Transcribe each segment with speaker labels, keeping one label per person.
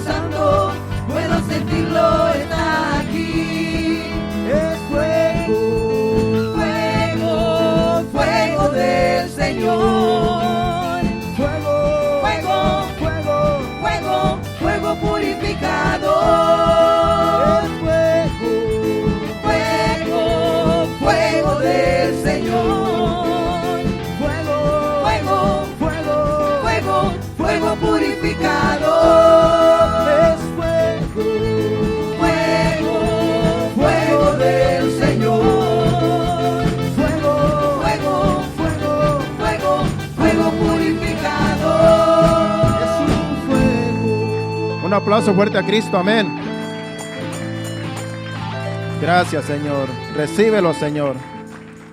Speaker 1: Santo, puedo sentirlo, está aquí.
Speaker 2: Es fuego,
Speaker 1: Fuego, fuego del Señor.
Speaker 2: fuego,
Speaker 1: Fuego,
Speaker 2: fuego,
Speaker 1: fuego, fuego purificador.
Speaker 2: es fuego,
Speaker 1: Fuego, fuego del Señor.
Speaker 2: fuego,
Speaker 1: Fuego,
Speaker 2: fuego,
Speaker 1: fuego, fuego purificador.
Speaker 2: es fuego,
Speaker 1: Fuego, fuego del Señor.
Speaker 2: fuego,
Speaker 1: Fuego,
Speaker 2: fuego,
Speaker 1: fuego, fuego purificador.
Speaker 2: es un fuego.
Speaker 3: Un aplauso fuerte a Cristo, amén. Gracias, Señor. Recíbelo, Señor.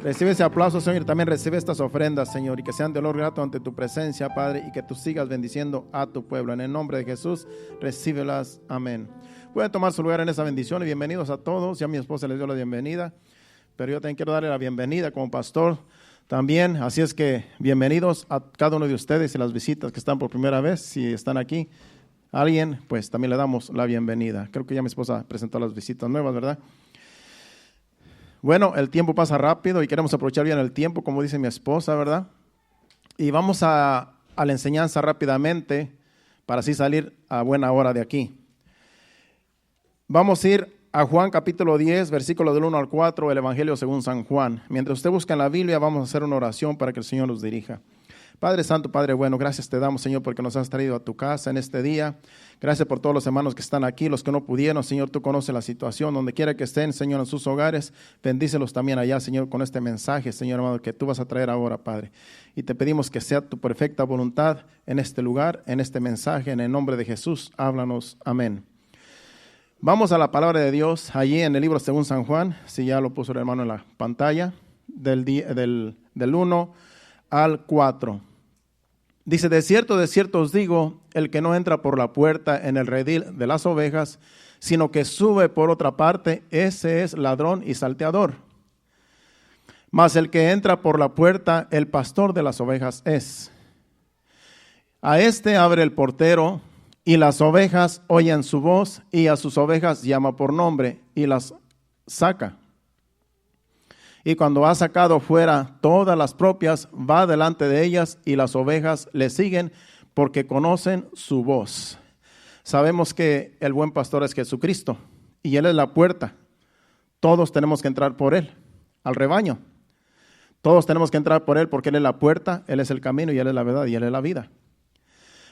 Speaker 3: Recibe ese aplauso, Señor, y también recibe estas ofrendas, Señor, y que sean de olor grato ante tu presencia, Padre, y que tú sigas bendiciendo a tu pueblo. En el nombre de Jesús, recíbelas, amén. Pueden tomar su lugar en esa bendición y bienvenidos a todos. Ya mi esposa les dio la bienvenida, pero yo también quiero darle la bienvenida como pastor también. Así es que bienvenidos a cada uno de ustedes y las visitas que están por primera vez, si están aquí. Alguien, pues también le damos la bienvenida. Creo que ya mi esposa presentó las visitas nuevas, ¿verdad? Bueno, el tiempo pasa rápido y queremos aprovechar bien el tiempo, como dice mi esposa, ¿verdad? Y vamos a la enseñanza rápidamente para así salir a buena hora de aquí. Vamos a ir a Juan capítulo 10, versículo del 1 al 4, el Evangelio según San Juan. Mientras usted busca en la Biblia, vamos a hacer una oración para que el Señor nos dirija. Padre Santo, Padre bueno, gracias te damos, Señor, porque nos has traído a tu casa en este día. Gracias por todos los hermanos que están aquí, los que no pudieron, Señor, tú conoces la situación, donde quiera que estén, Señor, en sus hogares, bendícelos también allá, Señor, con este mensaje, Señor, amado, que tú vas a traer ahora, Padre. Y te pedimos que sea tu perfecta voluntad en este lugar, en este mensaje, en el nombre de Jesús, háblanos, amén. Vamos a la palabra de Dios, allí en el libro según San Juan, si ya lo puso el hermano en la pantalla, del 1 al 4. Dice, de cierto os digo, el que no entra por la puerta en el redil de las ovejas, sino que sube por otra parte, ese es ladrón y salteador. Mas el que entra por la puerta, el pastor de las ovejas es. A este abre el portero, y las ovejas oyen su voz, y a sus ovejas llama por nombre, y las saca. Y cuando ha sacado fuera todas las propias, va delante de ellas, y las ovejas le siguen, porque conocen su voz. Sabemos que el buen pastor es Jesucristo, y Él es la puerta. Todos tenemos que entrar por Él, al rebaño. Todos tenemos que entrar por Él, porque Él es la puerta, Él es el camino, y Él es la verdad, y Él es la vida.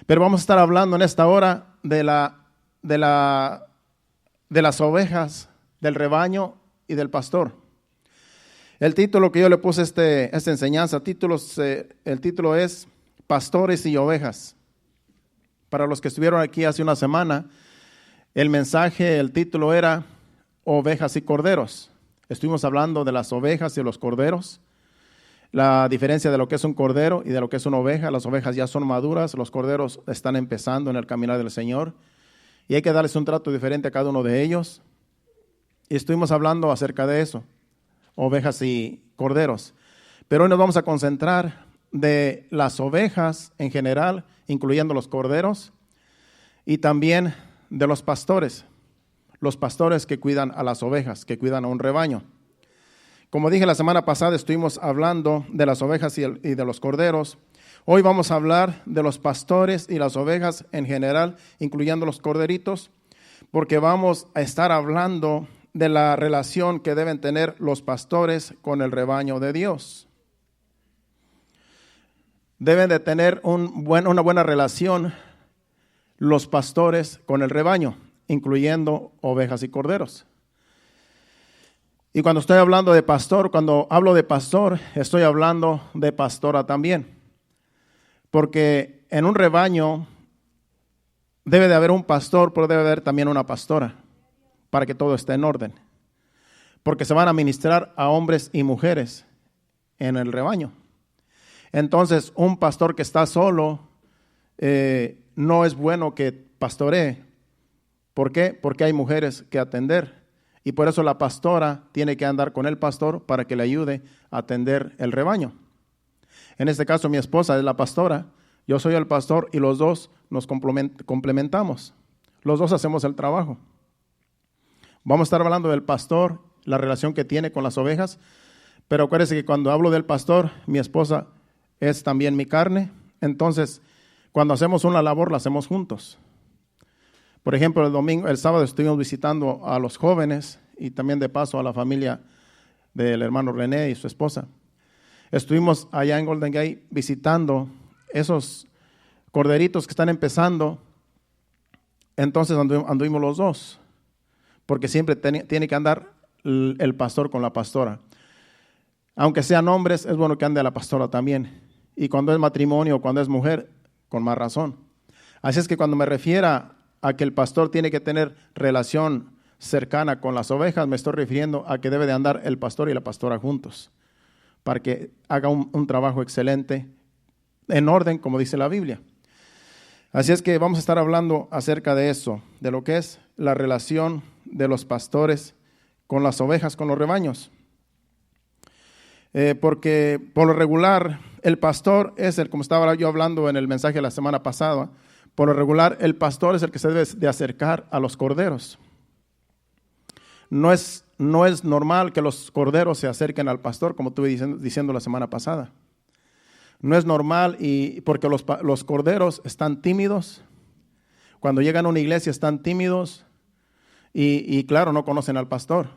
Speaker 3: Pero vamos a estar hablando en esta hora de las ovejas, del rebaño y del pastor. El título que yo le puse a esta enseñanza, el título es Pastores y Ovejas. Para los que estuvieron aquí hace una semana, el mensaje, el título era Ovejas y Corderos. Estuvimos hablando de las ovejas y los corderos, la diferencia de lo que es un cordero y de lo que es una oveja. Las ovejas ya son maduras, los corderos están empezando en el caminar del Señor y hay que darles un trato diferente a cada uno de ellos. Y estuvimos hablando acerca de eso, ovejas y corderos. Pero hoy nos vamos a concentrar de las ovejas en general, incluyendo los corderos, y también de los pastores que cuidan a las ovejas, que cuidan a un rebaño. Como dije la semana pasada, estuvimos hablando de las ovejas y de los corderos. Hoy vamos a hablar de los pastores y las ovejas en general, incluyendo los corderitos, porque vamos a estar hablando de la relación que deben tener los pastores con el rebaño de Dios. Deben de tener una buena relación los pastores con el rebaño, incluyendo ovejas y corderos. Y cuando estoy hablando de pastor, cuando hablo de pastor, estoy hablando de pastora también. Porque en un rebaño debe de haber un pastor, pero debe de haber también una pastora, para que todo esté en orden. Porque se van a ministrar a hombres y mujeres en el rebaño. Entonces, un pastor que está solo no es bueno que pastoree. ¿Por qué? Porque hay mujeres que atender. Y por eso la pastora tiene que andar con el pastor para que le ayude a atender el rebaño. En este caso, mi esposa es la pastora, yo soy el pastor y los dos nos complementamos. Los dos hacemos el trabajo. Vamos a estar hablando del pastor, la relación que tiene con las ovejas, pero acuérdense que cuando hablo del pastor, mi esposa es también mi carne. Entonces, cuando hacemos una labor, la hacemos juntos. Por ejemplo, el sábado estuvimos visitando a los jóvenes y también de paso a la familia del hermano René y su esposa. Estuvimos allá en Golden Gate visitando esos corderitos que están empezando. Entonces anduvimos los dos, porque siempre tiene que andar el pastor con la pastora. Aunque sean hombres, es bueno que ande la pastora también. Y cuando es matrimonio o cuando es mujer, con más razón. Así es que cuando me refiera a que el pastor tiene que tener relación cercana con las ovejas, me estoy refiriendo a que debe de andar el pastor y la pastora juntos, para que haga un trabajo excelente, en orden, como dice la Biblia. Así es que vamos a estar hablando acerca de eso, de lo que es la relación de los pastores con las ovejas, con los rebaños. Porque por lo regular, el pastor es como estaba yo hablando en el mensaje de la semana pasada, por lo regular el pastor es el que se debe de acercar a los corderos. No es normal que los corderos se acerquen al pastor, como estuve diciendo la semana pasada. No es normal porque los corderos están tímidos. Cuando llegan a una iglesia están tímidos y claro, no conocen al pastor.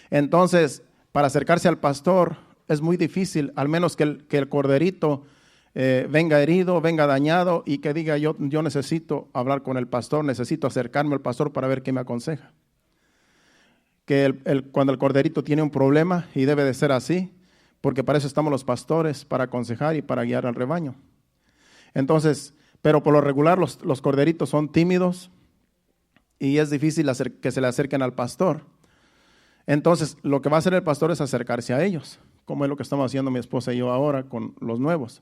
Speaker 3: Entonces, para acercarse al pastor es muy difícil, al menos que el corderito venga herido, venga dañado y que diga yo necesito hablar con el pastor, necesito acercarme al pastor para ver qué me aconseja. Que cuando el corderito tiene un problema, y debe de ser así, porque para eso estamos los pastores, para aconsejar y para guiar al rebaño. Entonces, pero por lo regular los corderitos son tímidos y es difícil que se le acerquen al pastor. Entonces, lo que va a hacer el pastor es acercarse a ellos, como es lo que estamos haciendo mi esposa y yo ahora con los nuevos.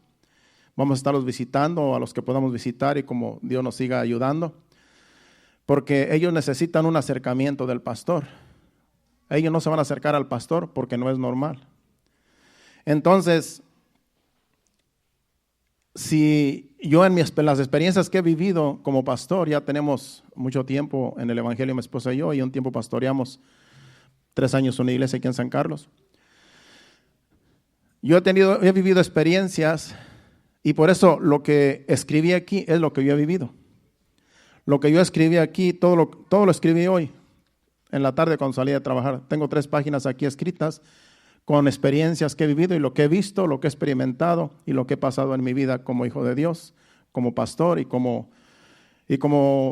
Speaker 3: Vamos a estarlos visitando a los que podamos visitar y como Dios nos siga ayudando, porque ellos necesitan un acercamiento del pastor. Ellos no se van a acercar al pastor porque no es normal. Entonces, si yo en las experiencias que he vivido como pastor, ya tenemos mucho tiempo en el evangelio mi esposa y yo, y un tiempo pastoreamos 3 años una iglesia aquí en San Carlos. Yo he vivido experiencias y por eso lo que escribí aquí es lo que yo he vivido. Lo que yo escribí aquí, todo lo escribí hoy, en la tarde cuando salí a trabajar. Tengo 3 páginas aquí escritas con experiencias que he vivido y lo que he visto, lo que he experimentado y lo que he pasado en mi vida como hijo de Dios, como pastor y como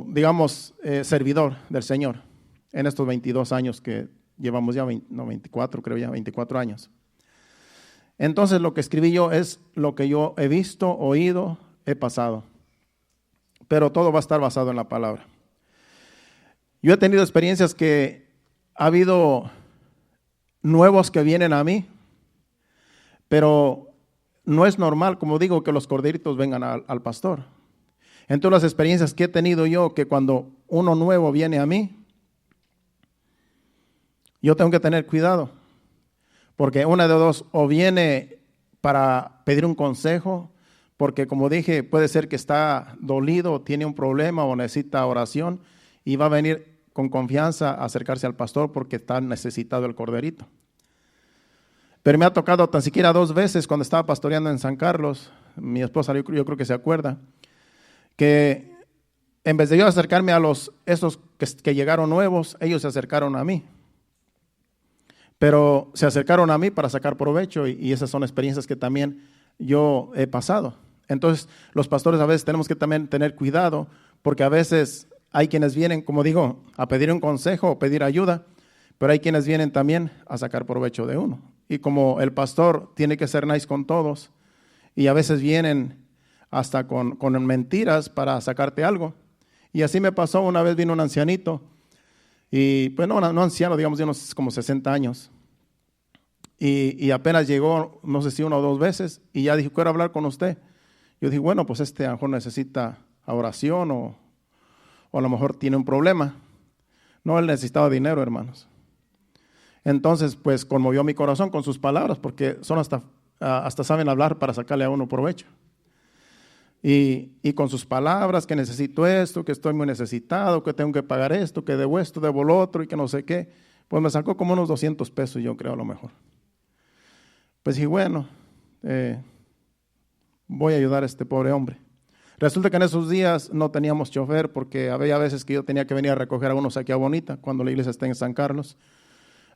Speaker 3: digamos, servidor del Señor en estos 22 años que llevamos ya, 24 años. Entonces lo que escribí yo es lo que yo he visto, oído, he pasado. Pero todo va a estar basado en la palabra. Yo he tenido experiencias que ha habido nuevos que vienen a mí, pero no es normal, como digo, que los corderitos vengan al pastor. Entonces las experiencias que he tenido yo, que cuando uno nuevo viene a mí, yo tengo que tener cuidado, porque una de dos, o viene para pedir un consejo, porque como dije, puede ser que está dolido, tiene un problema o necesita oración y va a venir con confianza a acercarse al pastor porque está necesitado el corderito. Pero me ha tocado tan siquiera 2 veces cuando estaba pastoreando en San Carlos, mi esposa yo creo que se acuerda, que en vez de yo acercarme a esos que llegaron nuevos, ellos se acercaron a mí. Pero se acercaron a mí para sacar provecho y esas son experiencias que también yo he pasado. Entonces, los pastores a veces tenemos que también tener cuidado porque a veces hay quienes vienen, como digo, a pedir un consejo o pedir ayuda, pero hay quienes vienen también a sacar provecho de uno. Y como el pastor tiene que ser nice con todos y a veces vienen hasta con mentiras para sacarte algo. Y así me pasó, una vez vino un ancianito y pues no anciano, digamos de unos como 60 años. Y apenas llegó, no sé si 1 o 2 veces, y ya dijo, quiero hablar con usted. Yo dije, bueno, pues a lo mejor necesita oración o a lo mejor tiene un problema. No, él necesitaba dinero, hermanos. Entonces, pues conmovió mi corazón con sus palabras, porque son hasta saben hablar para sacarle a uno provecho. Y con sus palabras, que necesito esto, que estoy muy necesitado, que tengo que pagar esto, que debo esto, debo lo otro y que no sé qué, pues me sacó como unos 200 pesos, yo creo, a lo mejor. Pues y bueno, voy a ayudar a este pobre hombre. Resulta que en esos días no teníamos chofer porque había veces que yo tenía que venir a recoger a unos aquí a Bonita, cuando la iglesia está en San Carlos.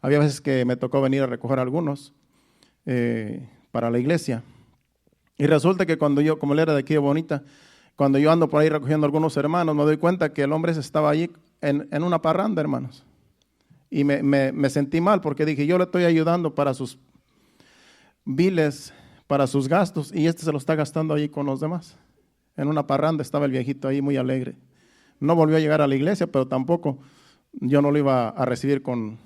Speaker 3: Había veces que me tocó venir a recoger a algunos para la iglesia. Y resulta que cuando yo, como él era de aquí de Bonita, cuando yo ando por ahí recogiendo a algunos hermanos, me doy cuenta que el hombre estaba allí en una parranda, hermanos. Y me sentí mal porque dije, yo le estoy ayudando para sus biles, para sus gastos, y se lo está gastando ahí con los demás. En una parranda estaba el viejito ahí muy alegre. No volvió a llegar a la iglesia, pero tampoco yo no lo iba a recibir con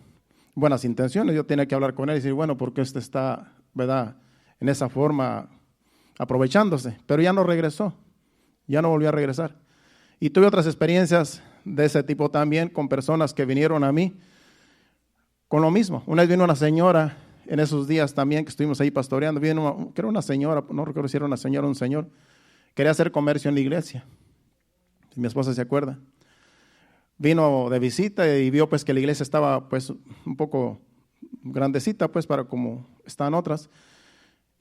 Speaker 3: buenas intenciones. Yo tenía que hablar con él y decir, bueno, porque está, ¿verdad?, en esa forma aprovechándose. Pero ya no regresó, ya no volvió a regresar. Y tuve otras experiencias de ese tipo también con personas que vinieron a mí con lo mismo. Una vez vino una señora en esos días también que estuvimos ahí pastoreando. Vino, creo una señora, no recuerdo si era una señora o un señor, quería hacer comercio en la iglesia. Mi esposa se acuerda. Vino de visita y vio pues que la iglesia estaba pues un poco grandecita pues para como están otras.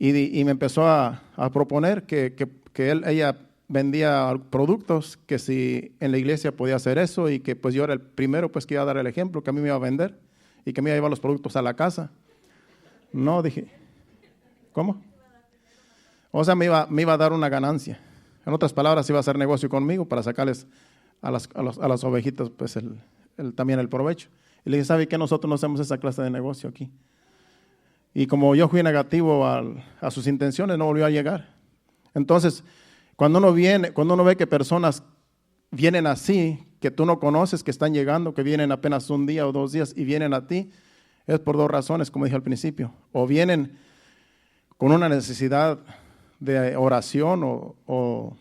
Speaker 3: Y me empezó a proponer que ella vendía productos, que si en la iglesia podía hacer eso y que pues yo era el primero pues que iba a dar el ejemplo, que a mí me iba a vender y que me iba a llevar los productos a la casa. No, dije, ¿cómo? O sea, me iba a dar una ganancia. En otras palabras, iba a hacer negocio conmigo para sacarles a las ovejitas pues también el provecho. Y le dije, ¿sabe qué? Nosotros no hacemos esa clase de negocio aquí. Y como yo fui negativo a sus intenciones, no volvió a llegar. Entonces, cuando uno ve que personas vienen así, que tú no conoces, que están llegando, que vienen apenas un día o 2 días y vienen a ti, es por 2 razones, como dije al principio. O vienen con una necesidad de oración o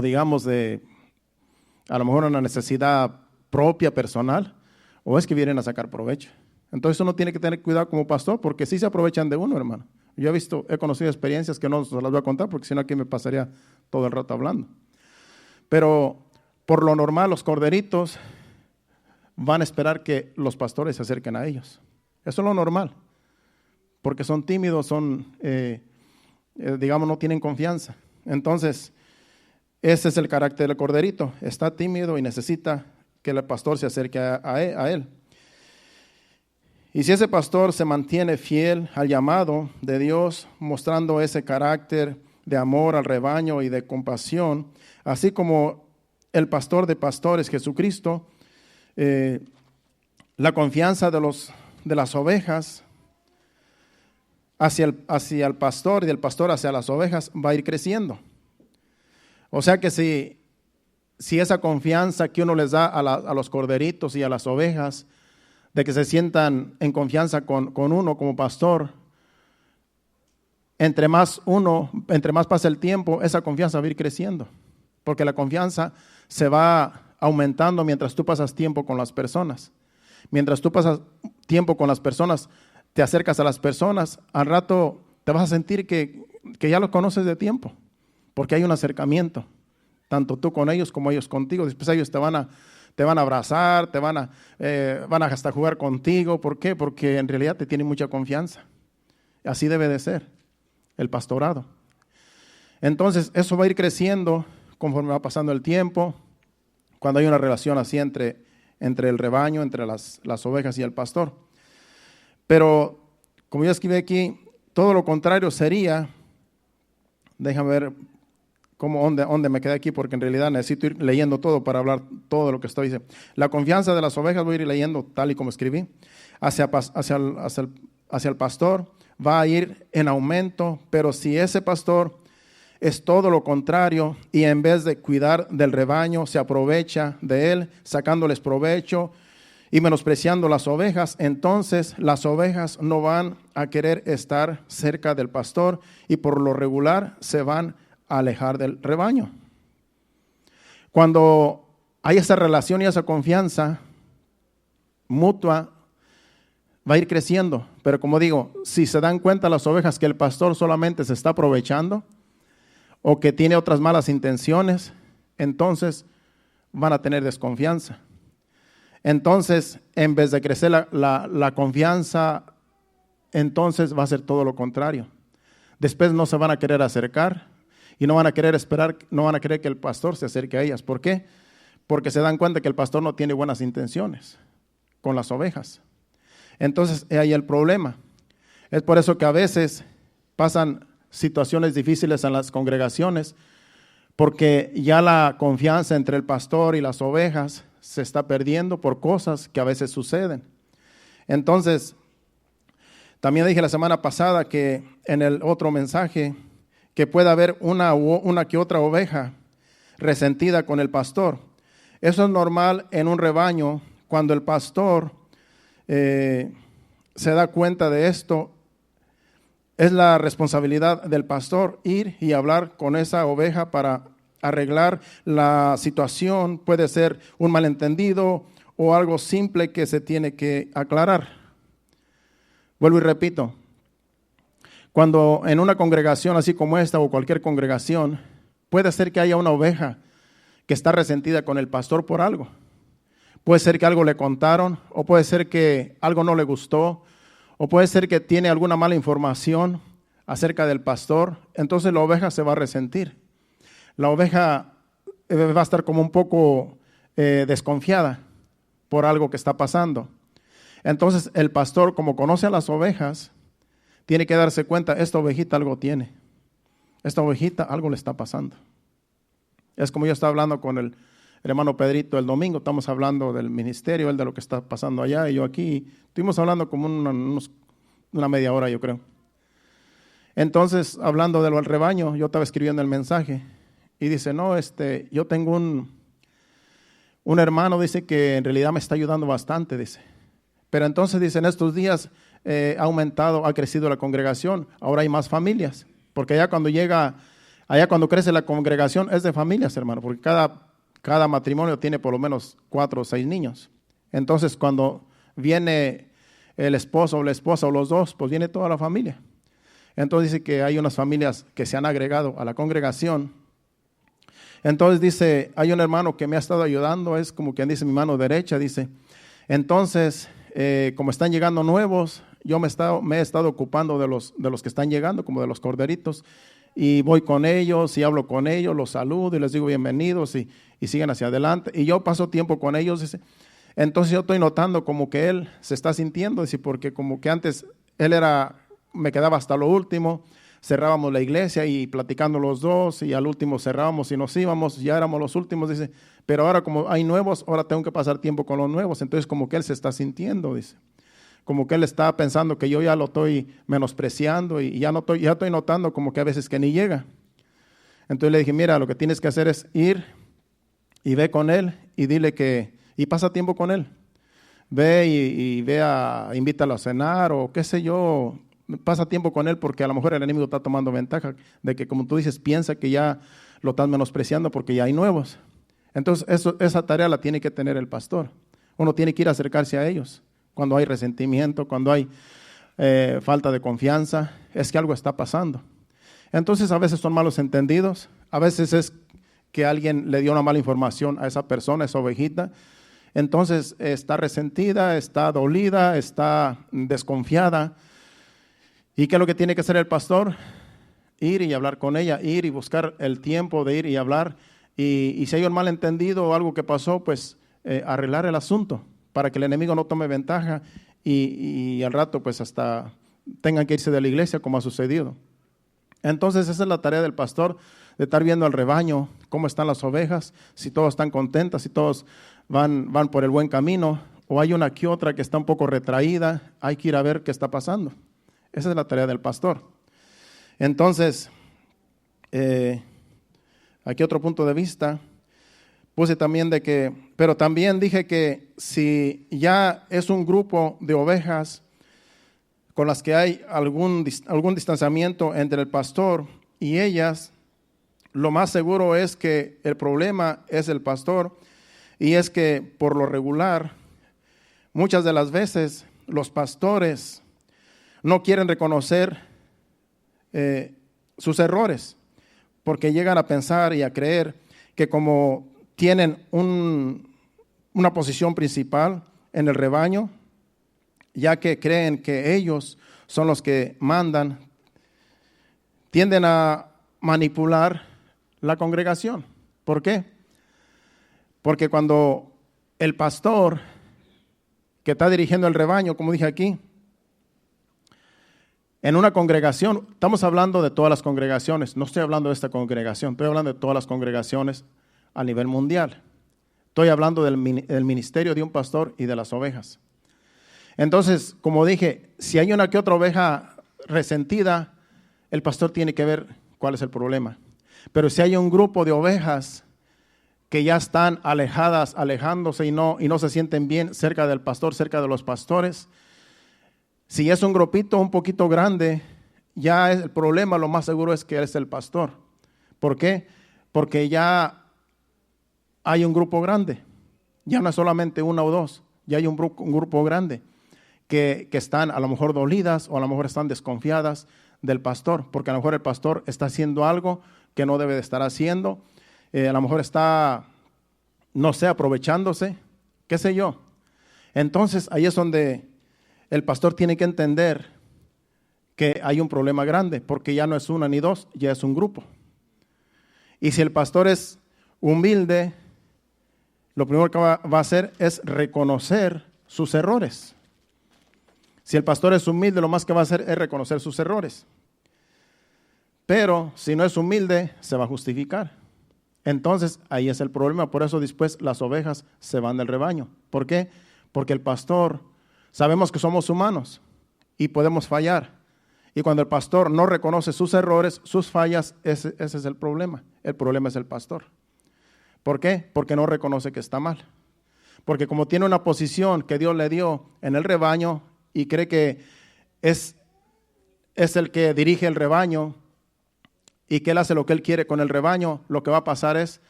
Speaker 3: digamos a lo mejor una necesidad propia, personal, o es que vienen a sacar provecho. Entonces uno tiene que tener cuidado como pastor porque sí se aprovechan de uno, hermano. Yo he conocido experiencias que no se las voy a contar porque si no aquí me pasaría todo el rato hablando. Pero por lo normal los corderitos van a esperar que los pastores se acerquen a ellos. Eso es lo normal, porque son tímidos, digamos, no tienen confianza. Entonces, ese es el carácter del corderito. Está tímido y necesita que el pastor se acerque a él. Y si ese pastor se mantiene fiel al llamado de Dios, mostrando ese carácter de amor al rebaño y de compasión, así como el pastor de pastores, Jesucristo, la confianza de las ovejas hacia el pastor y del pastor hacia las ovejas va a ir creciendo. O sea que si esa confianza que uno les da a los corderitos y a las ovejas, de que se sientan en confianza con uno como pastor, entre más pasa el tiempo, esa confianza va a ir creciendo, porque la confianza se va aumentando mientras tú pasas tiempo con las personas. Mientras tú pasas tiempo con las personas, te acercas a las personas, al rato te vas a sentir que ya los conoces de tiempo, porque hay un acercamiento, tanto tú con ellos como ellos contigo. Después ellos te van a abrazar, van a hasta jugar contigo. ¿Por qué? Porque en realidad te tienen mucha confianza. Así debe de ser el pastorado. Entonces, eso va a ir creciendo conforme va pasando el tiempo, cuando hay una relación así entre el rebaño, entre las ovejas y el pastor. Pero, como yo escribí aquí, todo lo contrario sería, déjame ver dónde me quedé aquí, porque en realidad necesito ir leyendo todo para hablar todo lo que estoy diciendo. La confianza de las ovejas voy a ir leyendo tal y como escribí. Hacia el pastor va a ir en aumento, pero si ese pastor es todo lo contrario y en vez de cuidar del rebaño se aprovecha de él, sacándoles provecho y menospreciando las ovejas, entonces las ovejas no van a querer estar cerca del pastor y por lo regular se van a alejar del rebaño. Cuando hay esa relación y esa confianza mutua, va a ir creciendo. Pero como digo, si se dan cuenta las ovejas que el pastor solamente se está aprovechando, o que tiene otras malas intenciones, entonces van a tener desconfianza. Entonces, en vez de crecer la confianza, entonces va a ser todo lo contrario. Después no se van a querer acercar y no van a querer esperar, no van a querer que el pastor se acerque a ellas. ¿Por qué? Porque se dan cuenta que el pastor no tiene buenas intenciones con las ovejas. Entonces, ahí el problema. Es por eso que a veces pasan situaciones difíciles en las congregaciones, porque ya la confianza entre el pastor y las ovejas se está perdiendo por cosas que a veces suceden. Entonces, también dije la semana pasada que en el otro mensaje que puede haber una que otra oveja resentida con el pastor. Eso es normal en un rebaño. Cuando el pastor se da cuenta de esto, es la responsabilidad del pastor ir y hablar con esa oveja para arreglar la situación. Puede ser un malentendido o algo simple que se tiene que aclarar. Vuelvo y repito, cuando en una congregación así como esta o cualquier congregación, puede ser que haya una oveja que está resentida con el pastor por algo. Puede ser que algo le contaron, o puede ser que algo no le gustó, o puede ser que tiene alguna mala información acerca del pastor. Entonces la oveja se va a resentir. La oveja va a estar como un poco desconfiada por algo que está pasando. Entonces el pastor, como conoce a las ovejas, tiene que darse cuenta, esta ovejita algo tiene. Esta ovejita algo le está pasando. Es como yo estaba hablando con el hermano Pedrito el domingo, estamos hablando del ministerio, él de lo que está pasando allá y yo aquí. Estuvimos hablando como una media hora, yo creo. Entonces, hablando del rebaño, yo estaba escribiendo el mensaje y dice, no, yo tengo un hermano, dice que en realidad me está ayudando bastante, dice. Pero entonces, dice, en estos días ha aumentado, ha crecido la congregación, ahora hay más familias, porque allá cuando crece la congregación es de familias, hermano, porque cada matrimonio tiene por lo menos 4 o 6 niños. Entonces, cuando viene el esposo o la esposa o los dos, pues viene toda la familia. Entonces dice que hay unas familias que se han agregado a la congregación. Entonces dice, hay un hermano que me ha estado ayudando, es como quien dice mi mano derecha, dice. Entonces, como están llegando nuevos, yo me he estado ocupando de los que están llegando, como de los corderitos, y voy con ellos y hablo con ellos, los saludo y les digo bienvenidos y siguen hacia adelante. Y yo paso tiempo con ellos, dice. Entonces yo estoy notando como que él se está sintiendo, dice, porque como que antes me quedaba hasta lo último, cerrábamos la iglesia y platicando los dos y al último cerrábamos y nos íbamos, ya éramos los últimos, dice, pero ahora como hay nuevos, ahora tengo que pasar tiempo con los nuevos. Entonces como que él se está sintiendo, dice, como que él está pensando que yo ya lo estoy menospreciando y ya estoy notando como que a veces que ni llega. Entonces le dije, mira, lo que tienes que hacer es ir y ve con él y dile y pasa tiempo con él. Ve y invítalo a cenar o qué sé yo, pasa tiempo con él porque a lo mejor el enemigo está tomando ventaja de que, como tú dices, piensa que ya lo estás menospreciando porque ya hay nuevos. Entonces esa tarea la tiene que tener el pastor. Uno tiene que ir a acercarse a ellos cuando hay resentimiento, cuando hay falta de confianza, es que algo está pasando. Entonces a veces son malos entendidos, a veces es que alguien le dio una mala información a esa persona, a esa ovejita. Entonces está resentida, está dolida, está desconfiada. ¿Y qué es lo que tiene que hacer el pastor? Ir y hablar con ella, ir y buscar el tiempo de ir y hablar. Y si hay un malentendido o algo que pasó, pues arreglar el asunto para que el enemigo no tome ventaja y al rato pues hasta tengan que irse de la iglesia como ha sucedido. Entonces esa es la tarea del pastor, de estar viendo al rebaño, cómo están las ovejas, si todos están contentas, si todos van por el buen camino, o hay una que otra que está un poco retraída, hay que ir a ver qué está pasando. Esa es la tarea del pastor. Entonces, aquí otro punto de vista, puse también pero también dije que si ya es un grupo de ovejas con las que hay algún distanciamiento entre el pastor y ellas, lo más seguro es que el problema es el pastor, y es que por lo regular, muchas de las veces los pastores no quieren reconocer sus errores, porque llegan a pensar y a creer que como tienen una posición principal en el rebaño, ya que creen que ellos son los que mandan, tienden a manipular la congregación. ¿Por qué? Porque cuando el pastor que está dirigiendo el rebaño, como dije aquí, en una congregación, estamos hablando de todas las congregaciones, no estoy hablando de esta congregación, estoy hablando de todas las congregaciones a nivel mundial. Estoy hablando del ministerio de un pastor y de las ovejas. Entonces, como dije, si hay una que otra oveja resentida, el pastor tiene que ver cuál es el problema. Pero si hay un grupo de ovejas que ya están alejándose y no se sienten bien cerca del pastor, cerca de los pastores, si es un grupito un poquito grande, ya el problema lo más seguro es que es el pastor. ¿Por qué? Porque ya hay un grupo grande, ya no es solamente una o dos, ya hay un grupo grande que están a lo mejor dolidas o a lo mejor están desconfiadas del pastor, porque a lo mejor el pastor está haciendo algo que no debe de estar haciendo, a lo mejor está, no sé, aprovechándose, qué sé yo. Entonces ahí es donde el pastor tiene que entender que hay un problema grande, porque ya no es una ni dos, ya es un grupo. Y si el pastor es humilde, lo primero que va a hacer es reconocer sus errores. Si el pastor es humilde, lo más que va a hacer es reconocer sus errores. Pero si no es humilde, se va a justificar. Entonces, ahí es el problema. Por eso después las ovejas se van del rebaño. ¿Por qué? Porque el pastor, sabemos que somos humanos y podemos fallar. Y cuando el pastor no reconoce sus errores, sus fallas, ese es el problema. El problema es el pastor. ¿Por qué? Porque no reconoce que está mal. Porque como tiene una posición que Dios le dio en el rebaño y cree que es el que dirige el rebaño y que él hace lo que él quiere con el rebaño, lo que va a pasar es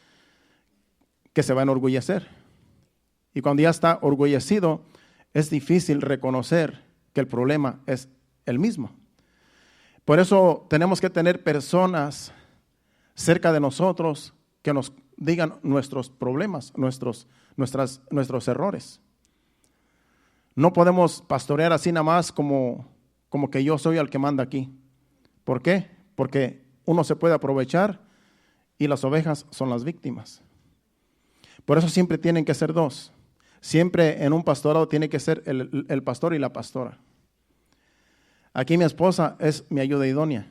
Speaker 3: que se va a enorgullecer. Y cuando ya está orgullecido, es difícil reconocer que el problema es el mismo. Por eso tenemos que tener personas cerca de nosotros que nos digan nuestros problemas, nuestros errores. No podemos pastorear así nada más como que yo soy el que manda aquí. ¿Por qué? Porque uno se puede aprovechar y las ovejas son las víctimas. Por eso siempre tienen que ser dos. Siempre en un pastorado tiene que ser el pastor y la pastora. Aquí mi esposa es mi ayuda idónea.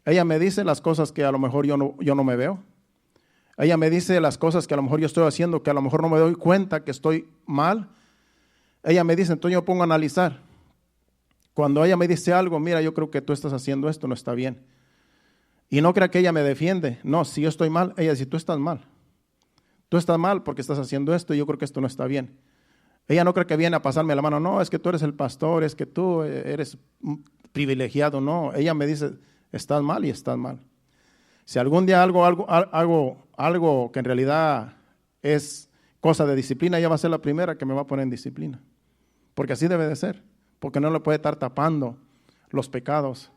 Speaker 3: Ella me dice las cosas que a lo mejor yo no me veo. Ella me dice las cosas que a lo mejor yo estoy haciendo, que a lo mejor no me doy cuenta que estoy mal. Ella me dice, entonces yo pongo a analizar. Cuando ella me dice algo, mira, yo creo que tú estás haciendo esto, no está bien. Y no crea que ella me defiende. No, si yo estoy mal, ella dice, tú estás mal. Tú estás mal porque estás haciendo esto y yo creo que esto no está bien. Ella no cree que viene a pasarme la mano. No, es que tú eres el pastor, es que tú eres privilegiado. No, ella me dice, estás mal y estás mal. Si algún día algo que en realidad es cosa de disciplina, ella va a ser la primera que me va a poner en disciplina. Porque así debe de ser. Porque no le puede estar tapando los pecados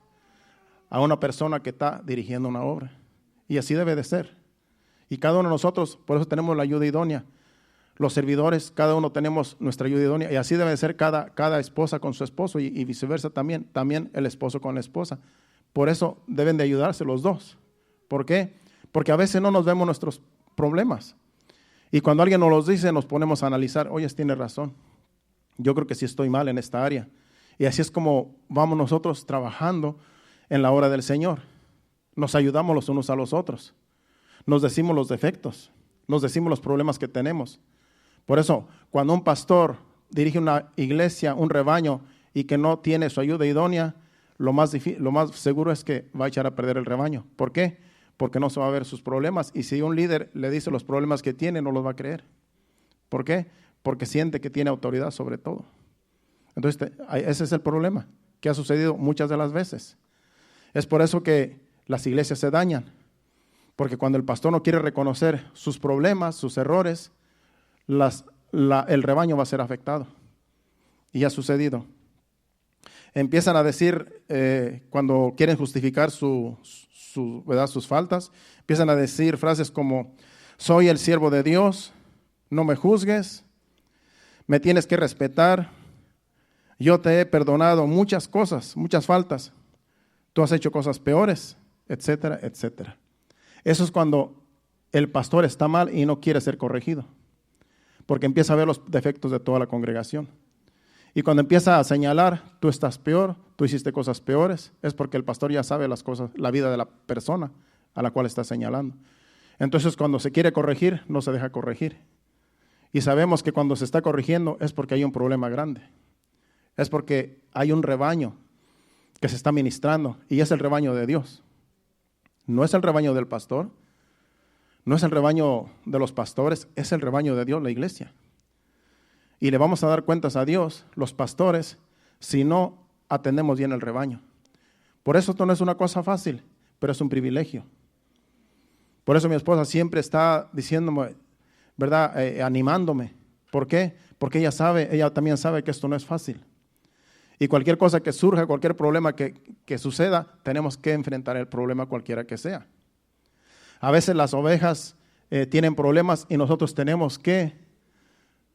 Speaker 3: a una persona que está dirigiendo una obra. Y así debe de ser. Y cada uno de nosotros, por eso tenemos la ayuda idónea. Los servidores, cada uno tenemos nuestra ayuda idónea. Y así debe de ser cada esposa con su esposo y viceversa también. También el esposo con la esposa. Por eso deben de ayudarse los dos. ¿Por qué? Porque a veces no nos vemos nuestros problemas. Y cuando alguien nos los dice, nos ponemos a analizar. Oye, tiene razón. Yo creo que sí estoy mal en esta área. Y así es como vamos nosotros trabajando en la obra del Señor. Nos ayudamos los unos a los otros. Nos decimos los defectos. Nos decimos los problemas que tenemos. Por eso, cuando un pastor dirige una iglesia, un rebaño, y que no tiene su ayuda idónea, lo más seguro es que va a echar a perder el rebaño. ¿Por qué? Porque no se va a ver sus problemas. Y si un líder le dice los problemas que tiene, no los va a creer. ¿Por qué? Porque siente que tiene autoridad sobre todo. Entonces, ese es el problema que ha sucedido muchas de las veces. Es por eso que las iglesias se dañan. Porque cuando el pastor no quiere reconocer sus problemas, sus errores, el rebaño va a ser afectado. Y ha sucedido. Empiezan a decir, cuando quieren justificar su ¿verdad? Sus faltas. Empiezan a decir frases como, soy el siervo de Dios, no me juzgues, me tienes que respetar, yo te he perdonado muchas cosas, muchas faltas, tú has hecho cosas peores, etcétera, etcétera. Eso es cuando el pastor está mal y no quiere ser corregido, porque empieza a ver los defectos de toda la congregación. Y cuando empieza a señalar, tú estás peor, tú hiciste cosas peores, es porque el pastor ya sabe las cosas, la vida de la persona a la cual está señalando. Entonces, cuando se quiere corregir, no se deja corregir. Y sabemos que cuando se está corrigiendo es porque hay un problema grande. Es porque hay un rebaño que se está ministrando y es el rebaño de Dios. No es el rebaño del pastor, no es el rebaño de los pastores, es el rebaño de Dios, la iglesia. Y le vamos a dar cuentas a Dios, los pastores, si no atendemos bien el rebaño. Por eso esto no es una cosa fácil, pero es un privilegio. Por eso mi esposa siempre está diciéndome, ¿verdad? Animándome. ¿Por qué? Porque ella también sabe que esto no es fácil. Y cualquier cosa que surja, cualquier problema que suceda, tenemos que enfrentar el problema cualquiera que sea. A veces las ovejas tienen problemas y nosotros tenemos que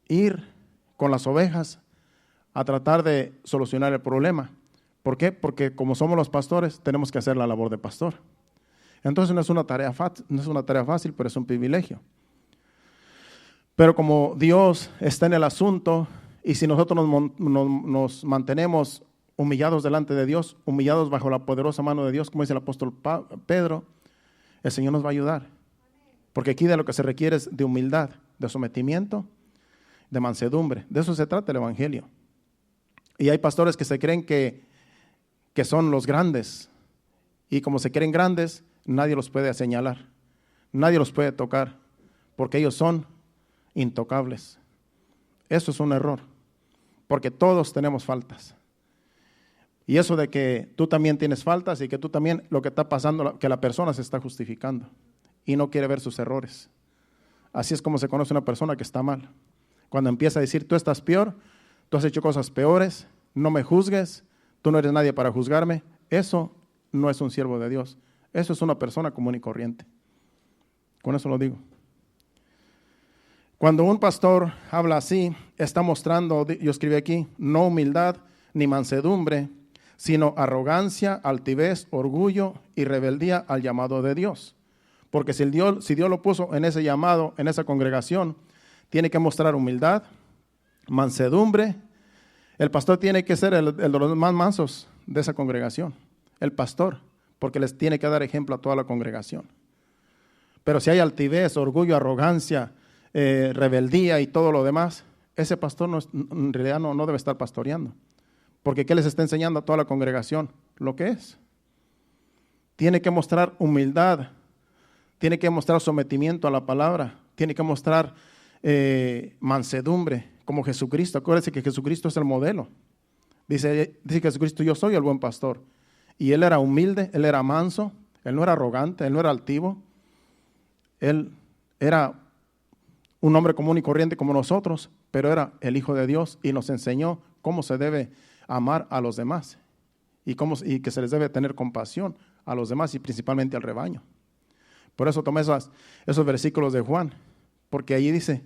Speaker 3: ir con las ovejas a tratar de solucionar el problema. ¿Por qué? Porque como somos los pastores, tenemos que hacer la labor de pastor. Entonces no es una tarea fácil, pero es un privilegio. Pero como Dios está en el asunto, y si nosotros nos mantenemos humillados delante de Dios, humillados bajo la poderosa mano de Dios, como dice el apóstol Pedro, el Señor nos va a ayudar. Porque aquí de lo que se requiere es de humildad, de sometimiento, de mansedumbre. De eso se trata el evangelio. Y hay pastores que se creen que son los grandes. Y como se creen grandes, nadie los puede señalar. Nadie los puede tocar. Porque ellos son intocables. Eso es un error. Porque todos tenemos faltas. Y eso de que tú también tienes faltas y que tú también, lo que está pasando, que la persona se está justificando y no quiere ver sus errores. Así es como se conoce una persona que está mal. Cuando empieza a decir, tú estás peor, tú has hecho cosas peores, no me juzgues, tú no eres nadie para juzgarme, eso no es un siervo de Dios. Eso es una persona común y corriente. Con eso lo digo. Cuando un pastor habla así, está mostrando, yo escribí aquí, no humildad ni mansedumbre, sino arrogancia, altivez, orgullo y rebeldía al llamado de Dios. Porque si Dios lo puso en ese llamado, en esa congregación, tiene que mostrar humildad, mansedumbre. El pastor tiene que ser el de los más mansos de esa congregación, el pastor, porque les tiene que dar ejemplo a toda la congregación. Pero si hay altivez, orgullo, arrogancia, rebeldía y todo lo demás, ese pastor en realidad no debe estar pastoreando. Porque ¿qué les está enseñando a toda la congregación? Lo que es. Tiene que mostrar humildad, tiene que mostrar sometimiento a la palabra, tiene que mostrar mansedumbre, como Jesucristo. Acuérdense que Jesucristo es el modelo. Dice Jesucristo, yo soy el buen pastor. Y Él era humilde, Él era manso, Él no era arrogante, Él no era altivo. Él era un hombre común y corriente como nosotros, pero era el Hijo de Dios y nos enseñó cómo se debe amar a los demás y que se les debe tener compasión a los demás y principalmente al rebaño. Por eso tomé esos versículos de Juan, porque allí dice,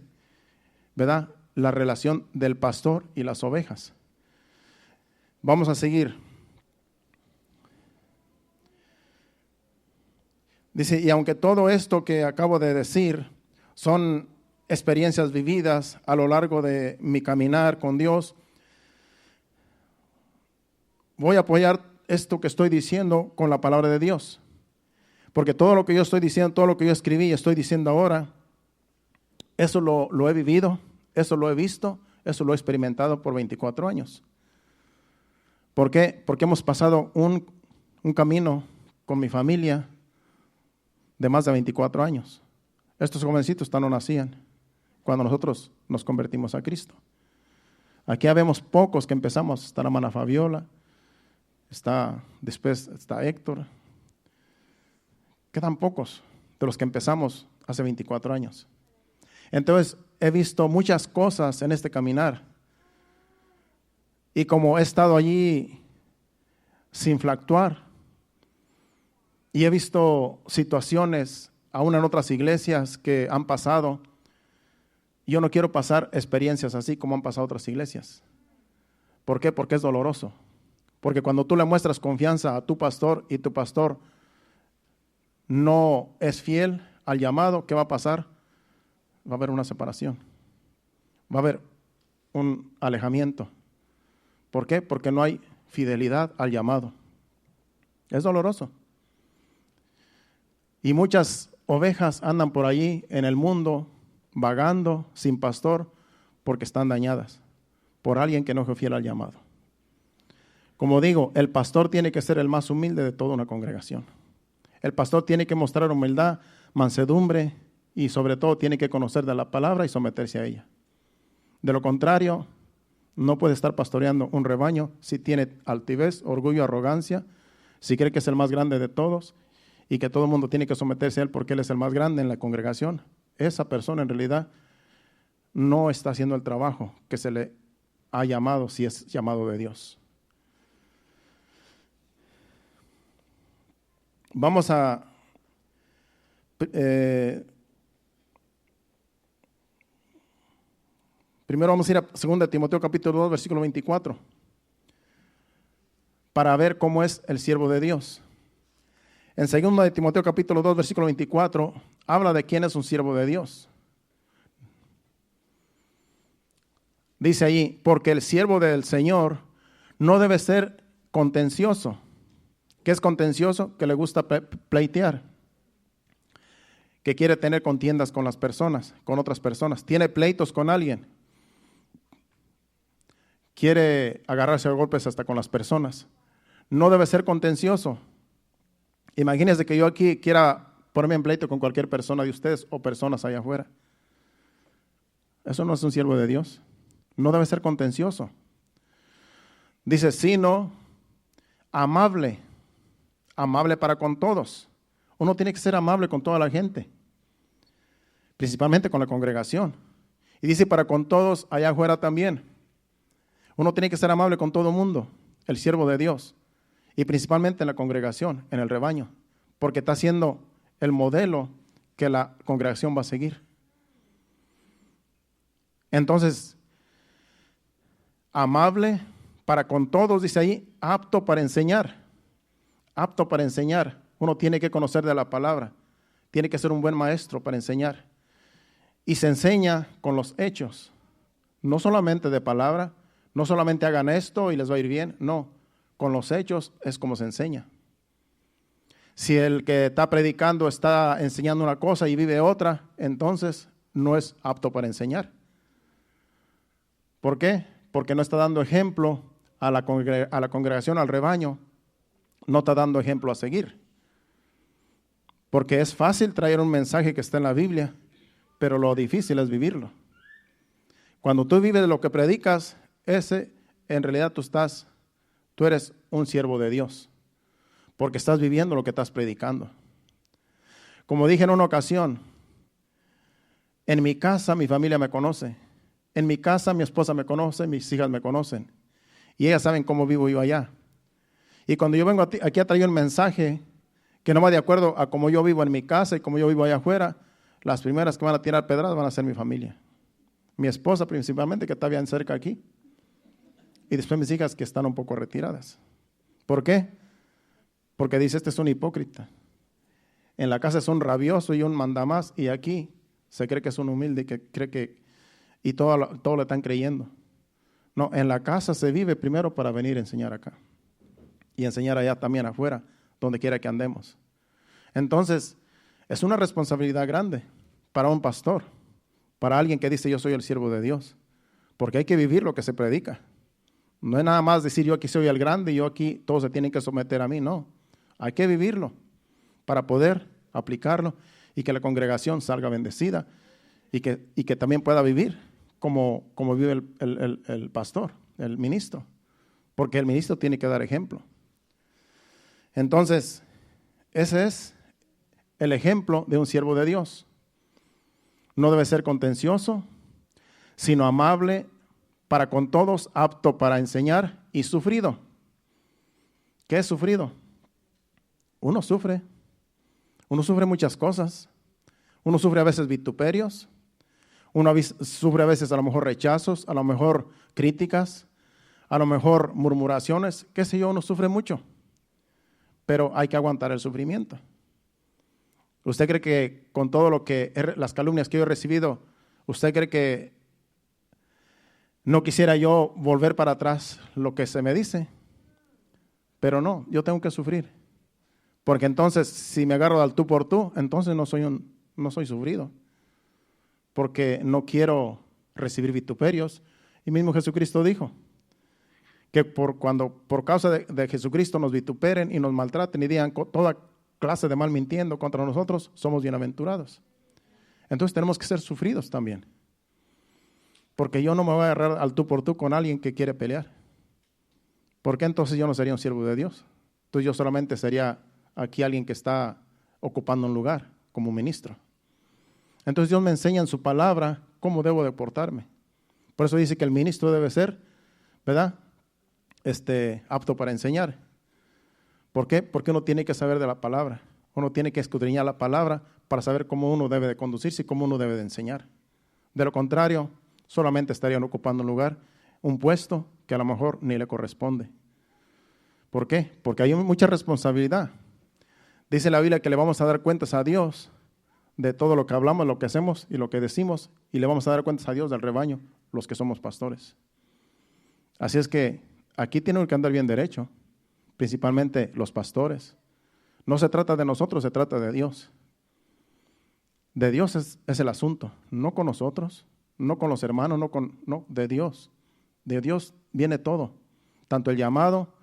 Speaker 3: ¿verdad?, la relación del pastor y las ovejas. Vamos a seguir. Dice, y aunque todo esto que acabo de decir son experiencias vividas a lo largo de mi caminar con Dios, voy a apoyar esto que estoy diciendo con la palabra de Dios. Porque todo lo que yo estoy diciendo, todo lo que yo escribí y estoy diciendo ahora, eso lo he vivido, eso lo he visto, eso lo he experimentado por 24 años. ¿Por qué? Porque hemos pasado un camino con mi familia de más de 24 años. Estos jovencitos no nacían cuando nosotros nos convertimos a Cristo. Aquí habemos pocos que empezamos. Está la hermana Fabiola, después está Héctor. Quedan pocos de los que empezamos hace 24 años. Entonces, he visto muchas cosas en este caminar. Y como he estado allí sin fluctuar, Y he visto situaciones, aún en otras iglesias, que han pasado. Yo no quiero pasar experiencias así como han pasado otras iglesias. ¿Por qué? Porque es doloroso. Porque cuando tú le muestras confianza a tu pastor y tu pastor no es fiel al llamado, ¿qué va a pasar? Va a haber una separación. Va a haber un alejamiento. ¿Por qué? Porque no hay fidelidad al llamado. Es doloroso. Y muchas ovejas andan por allí en el mundo vagando sin pastor porque están dañadas por alguien que no fue fiel al llamado. Como digo, el pastor tiene que ser el más humilde de toda una congregación. El pastor tiene que mostrar humildad, mansedumbre y sobre todo tiene que conocer de la palabra y someterse a ella. De lo contrario, no puede estar pastoreando un rebaño si tiene altivez, orgullo, arrogancia, si cree que es el más grande de todos y que todo el mundo tiene que someterse a él porque él es el más grande en la congregación. Esa persona en realidad no está haciendo el trabajo que se le ha llamado, si es llamado de Dios. Vamos a primero vamos a ir a 2 Timoteo capítulo 2, versículo 24, para ver cómo es el siervo de Dios. En 2 Timoteo capítulo 2, versículo 24, habla de quién es un siervo de Dios. Dice allí, porque el siervo del Señor no debe ser contencioso. ¿Qué es contencioso? Que le gusta pleitear, que quiere tener contiendas con las personas, con otras personas. Tiene pleitos con alguien. Quiere agarrarse a golpes hasta con las personas. No debe ser contencioso. Imagínense que yo aquí quiera ponerme en pleito con cualquier persona de ustedes o personas allá afuera. Eso no es un siervo de Dios. No debe ser contencioso. Dice, sino amable. Amable para con todos. Uno tiene que ser amable con toda la gente, principalmente con la congregación. Y dice para con todos allá afuera también. Uno tiene que ser amable con todo el mundo, el siervo de Dios, y principalmente en la congregación, en el rebaño, porque está siendo el modelo que la congregación va a seguir. Entonces, amable para con todos, dice ahí, apto para enseñar. Apto para enseñar. Uno tiene que conocer de la palabra. Tiene que ser un buen maestro para enseñar. Y se enseña con los hechos. No solamente de palabra, no solamente hagan esto y les va a ir bien. No, con los hechos es como se enseña. Si el que está predicando está enseñando una cosa y vive otra, entonces no es apto para enseñar. ¿Por qué? Porque no está dando ejemplo a la congregación, al rebaño. No está dando ejemplo a seguir. Porque es fácil traer un mensaje que está en la Biblia, pero lo difícil es vivirlo. Cuando tú vives lo que predicas, en realidad tú eres un siervo de Dios, porque estás viviendo lo que estás predicando. Como dije en una ocasión, en mi casa mi familia me conoce, en mi casa mi esposa me conoce, mis hijas me conocen, y ellas saben cómo vivo yo allá. Y cuando yo vengo aquí a traer un mensaje que no va de acuerdo a cómo yo vivo en mi casa y cómo yo vivo allá afuera, las primeras que van a tirar pedradas van a ser mi familia. Mi esposa principalmente, que está bien cerca aquí. Y después mis hijas que están un poco retiradas. ¿Por qué? Porque dice, este es un hipócrita. En la casa es un rabioso y un mandamás, y aquí se cree que es un humilde y que cree que, y todo lo están creyendo. No, en la casa se vive primero para venir a enseñar acá. Y enseñar allá también afuera, donde quiera que andemos. Entonces, es una responsabilidad grande para un pastor, para alguien que dice yo soy el siervo de Dios, porque hay que vivir lo que se predica. No es nada más decir yo aquí soy el grande y yo aquí todos se tienen que someter a mí, no. Hay que vivirlo para poder aplicarlo y que la congregación salga bendecida y que también pueda vivir como vive el pastor, el ministro, porque el ministro tiene que dar ejemplo. Entonces, ese es el ejemplo de un siervo de Dios. No debe ser contencioso, sino amable para con todos, apto para enseñar y sufrido. ¿Qué es sufrido? Uno sufre Uno sufre muchas cosas. Uno sufre a veces vituperios. Uno sufre a veces a lo mejor rechazos, a lo mejor críticas, a lo mejor murmuraciones, qué sé yo, uno sufre mucho. Pero hay que aguantar el sufrimiento. ¿Usted cree que con todo lo que, las calumnias que yo he recibido, usted cree que no quisiera yo volver para atrás lo que se me dice? Pero no, yo tengo que sufrir. Porque entonces, si me agarro al tú por tú, entonces no soy sufrido. Porque no quiero recibir vituperios. Y mismo Jesucristo dijo que cuando por causa de Jesucristo nos vituperen y nos maltraten y digan toda clase de mal mintiendo contra nosotros, somos bienaventurados. Entonces tenemos que ser sufridos también. Porque yo no me voy a agarrar al tú por tú con alguien que quiere pelear. Porque entonces yo no sería un siervo de Dios. Entonces yo solamente sería aquí alguien que está ocupando un lugar como ministro. Entonces Dios me enseña en su palabra cómo debo de portarme. Por eso dice que el ministro debe ser, ¿verdad? Apto para enseñar. ¿Por qué? Porque uno tiene que saber de la palabra. Uno tiene que escudriñar la palabra para saber cómo uno debe de conducirse y cómo uno debe de enseñar. De lo contrario, solamente estarían ocupando un lugar, un puesto que a lo mejor ni le corresponde. ¿Por qué? Porque hay mucha responsabilidad. Dice la Biblia que le vamos a dar cuentas a Dios de todo lo que hablamos, lo que hacemos y lo que decimos, y le vamos a dar cuentas a Dios del rebaño, los que somos pastores. Así es que aquí tienen que andar bien derecho, principalmente los pastores. No se trata de nosotros, se trata de Dios. De Dios es el asunto, no con nosotros, no con los hermanos, no, de Dios. De Dios viene todo, tanto el llamado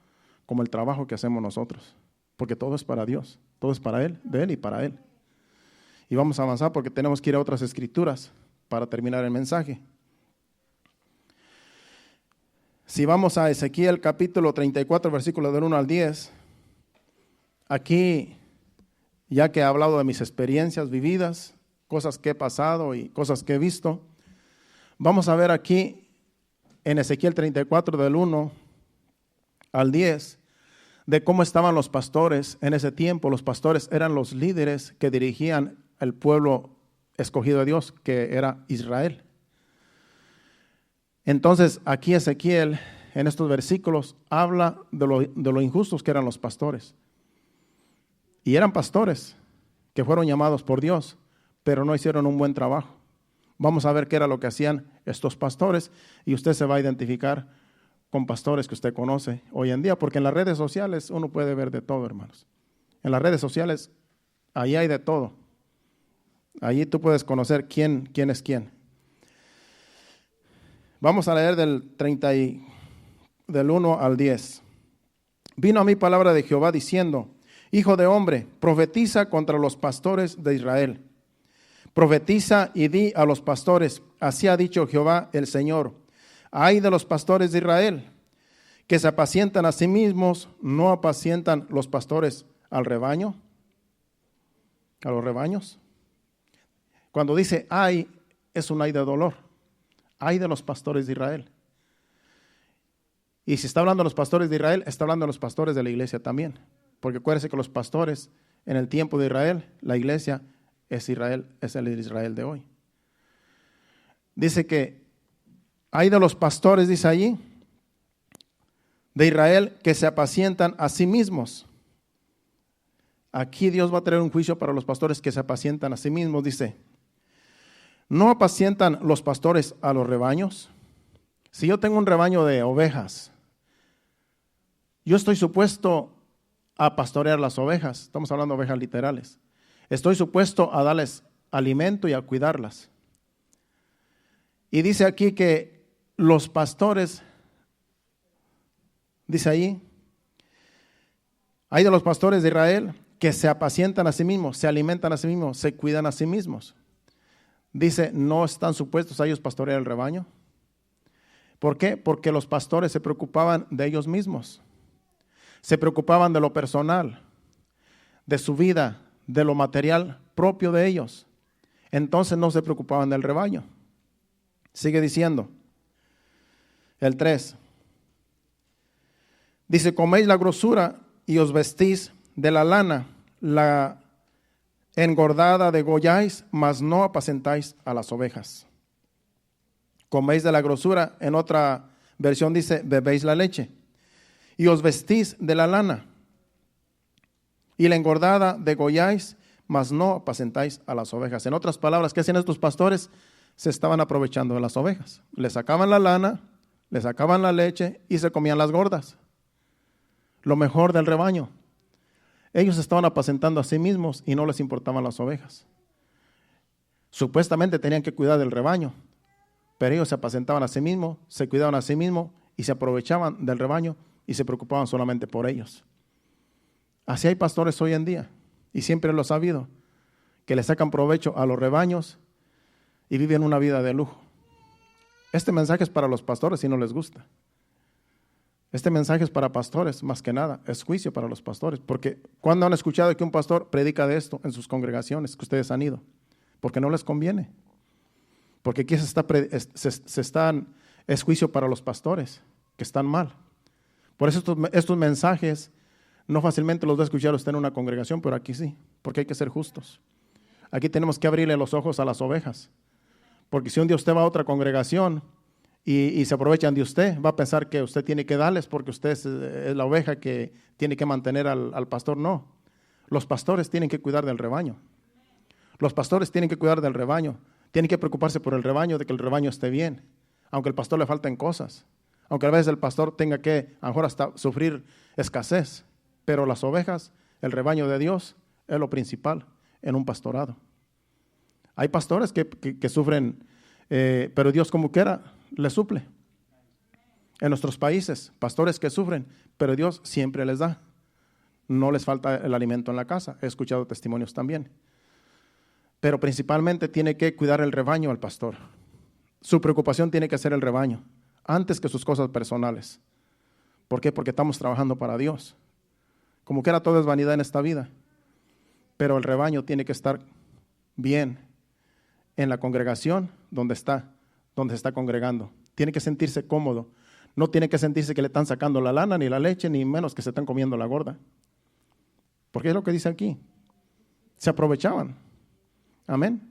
Speaker 3: como el trabajo que hacemos nosotros, porque todo es para Dios, todo es para Él, de Él y para Él. Y vamos a avanzar porque tenemos que ir a otras escrituras para terminar el mensaje. Si vamos a Ezequiel capítulo 34, versículos del 1 al 10, aquí, ya que he hablado de mis experiencias vividas, cosas que he pasado y cosas que he visto, vamos a ver aquí en Ezequiel 34 del 1 al 10, de cómo estaban los pastores en ese tiempo. Los pastores eran los líderes que dirigían el pueblo escogido de Dios, que era Israel. Entonces, aquí Ezequiel, en estos versículos, habla de lo injustos que eran los pastores. Y eran pastores que fueron llamados por Dios, pero no hicieron un buen trabajo. Vamos a ver qué era lo que hacían estos pastores, y usted se va a identificar con pastores que usted conoce hoy en día, porque en las redes sociales uno puede ver de todo, hermanos. En las redes sociales, ahí hay de todo. Allí tú puedes conocer quién es quién. Vamos a leer del 1 al 10. Vino a mí palabra de Jehová diciendo: Hijo de hombre, profetiza contra los pastores de Israel. Profetiza y di a los pastores: así ha dicho Jehová el Señor. Ay de los pastores de Israel, que se apacientan a sí mismos, ¿no apacientan los pastores al rebaño? ¿A los rebaños? Cuando dice ay, es un ay de dolor. Ay de los pastores de Israel. Y si está hablando de los pastores de Israel, está hablando de los pastores de la iglesia también. Porque acuérdense que los pastores en el tiempo de Israel, la iglesia es Israel, es el Israel de hoy. Dice que hay de los pastores, dice allí, de Israel, que se apacientan a sí mismos. Aquí Dios va a traer un juicio para los pastores que se apacientan a sí mismos. Dice: ¿no apacientan los pastores a los rebaños? Si yo tengo un rebaño de ovejas, yo estoy supuesto a pastorear las ovejas. Estamos hablando de ovejas literales. Estoy supuesto a darles alimento y a cuidarlas. Y dice aquí que los pastores, dice ahí, hay de los pastores de Israel que se apacientan a sí mismos, se alimentan a sí mismos, se cuidan a sí mismos. Dice, ¿no están supuestos a ellos pastorear el rebaño? ¿Por qué? Porque los pastores se preocupaban de ellos mismos. Se preocupaban de lo personal, de su vida, de lo material propio de ellos. Entonces no se preocupaban del rebaño. Sigue diciendo, el 3. Dice, coméis la grosura y os vestís de la lana, la Engordada degolláis, mas no apacentáis a las ovejas. Coméis de la grosura, en otra versión dice, bebéis la leche. Y os vestís de la lana. Y la engordada degolláis, mas no apacentáis a las ovejas. En otras palabras, ¿qué hacían estos pastores? Se estaban aprovechando de las ovejas. Le sacaban la lana, le sacaban la leche y se comían las gordas. Lo mejor del rebaño. Ellos estaban apacentando a sí mismos y no les importaban las ovejas. Supuestamente tenían que cuidar del rebaño, pero ellos se apacentaban a sí mismos, se cuidaban a sí mismos y se aprovechaban del rebaño y se preocupaban solamente por ellos. Así hay pastores hoy en día, y siempre lo he sabido, que le sacan provecho a los rebaños y viven una vida de lujo. Este mensaje es para los pastores si no les gusta. Este mensaje es para pastores, más que nada, es juicio para los pastores, porque cuando han escuchado que un pastor predica de esto en sus congregaciones que ustedes han ido, porque no les conviene, porque aquí es juicio para los pastores que están mal. Por eso estos mensajes no fácilmente los va a escuchar usted en una congregación, pero aquí sí, porque hay que ser justos. Aquí tenemos que abrirle los ojos a las ovejas, porque si un día usted va a otra congregación y se aprovechan de usted, va a pensar que usted tiene que darles porque usted es la oveja que tiene que mantener al pastor. No, los pastores tienen que cuidar del rebaño. Los pastores tienen que cuidar del rebaño, tienen que preocuparse por el rebaño, de que el rebaño esté bien, aunque al pastor le falten cosas, aunque a veces el pastor tenga que, a lo mejor hasta sufrir escasez, pero las ovejas, el rebaño de Dios, es lo principal en un pastorado. Hay pastores que sufren, pero Dios como quiera les suple. En nuestros países, pastores que sufren, pero Dios siempre les da. No les falta el alimento en la casa. He escuchado testimonios también. Pero principalmente tiene que cuidar el rebaño al pastor. Su preocupación tiene que ser el rebaño, antes que sus cosas personales. ¿Por qué? Porque estamos trabajando para Dios. Como quiera, todo es vanidad en esta vida. Pero el rebaño tiene que estar bien en la congregación donde se está congregando. Tiene que sentirse cómodo. No tiene que sentirse que le están sacando la lana, ni la leche, ni menos que se están comiendo la gorda. Porque es lo que dice aquí. Se aprovechaban. Amén.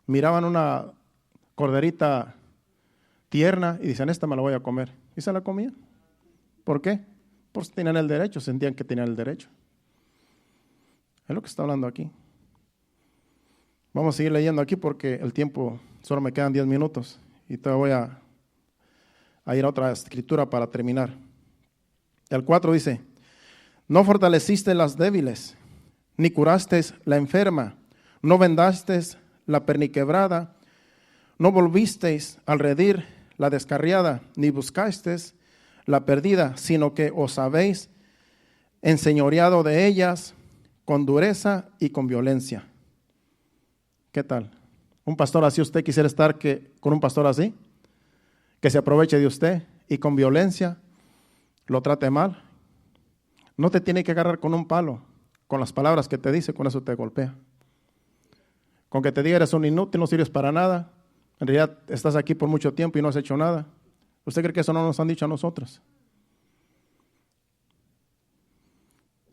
Speaker 3: Miraban una corderita tierna y dicen, esta me la voy a comer. Y se la comían. ¿Por qué? Porque tenían el derecho, sentían que tenían el derecho. Es lo que está hablando aquí. Vamos a seguir leyendo aquí porque el tiempo, solo me quedan 10 minutos y te voy a ir a otra escritura para terminar. El 4 dice, no fortaleciste las débiles, ni curaste la enferma, no vendaste la perniquebrada, no volvisteis al redil la descarriada, ni buscasteis la perdida, sino que os habéis enseñoreado de ellas con dureza y con violencia. ¿Qué tal? ¿Un pastor así usted quisiera estar con un pastor así? Que se aproveche de usted y con violencia lo trate mal. No te tiene que agarrar con un palo, con las palabras que te dice, con eso te golpea. Con que te diga eres un inútil, no sirves para nada, en realidad estás aquí por mucho tiempo y no has hecho nada. ¿Usted cree que eso no nos han dicho a nosotros?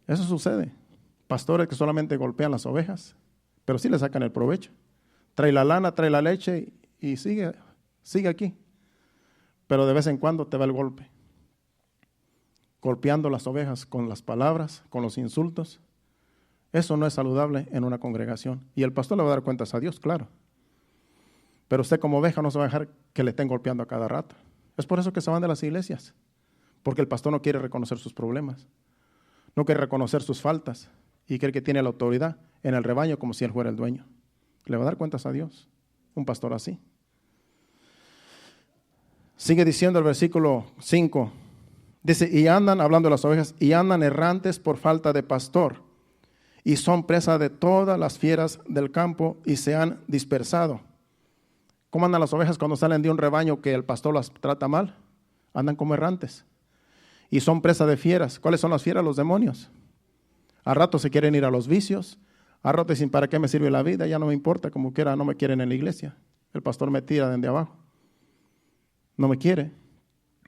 Speaker 3: Eso sucede. Pastores que solamente golpean las ovejas, pero sí le sacan el provecho. Trae la lana, trae la leche y sigue aquí. Pero de vez en cuando te va el golpe. Golpeando las ovejas con las palabras, con los insultos. Eso no es saludable en una congregación. Y el pastor le va a dar cuentas a Dios, claro. Pero usted como oveja no se va a dejar que le estén golpeando a cada rato. Es por eso que se van de las iglesias. Porque el pastor no quiere reconocer sus problemas. No quiere reconocer sus faltas. Y cree que tiene la autoridad en el rebaño como si él fuera el dueño. Le va a dar cuentas a Dios. Un pastor así. Sigue diciendo el versículo 5. Dice, y andan, hablando de las ovejas, y andan errantes por falta de pastor. Y son presa de todas las fieras del campo y se han dispersado. ¿Cómo andan las ovejas cuando salen de un rebaño que el pastor las trata mal? Andan como errantes. Y son presa de fieras. ¿Cuáles son las fieras? Los demonios. A rato se quieren ir a los vicios. A rato dicen, ¿para qué me sirve la vida? Ya no me importa, como quiera, no me quieren en la iglesia. El pastor me tira desde abajo. No me quiere.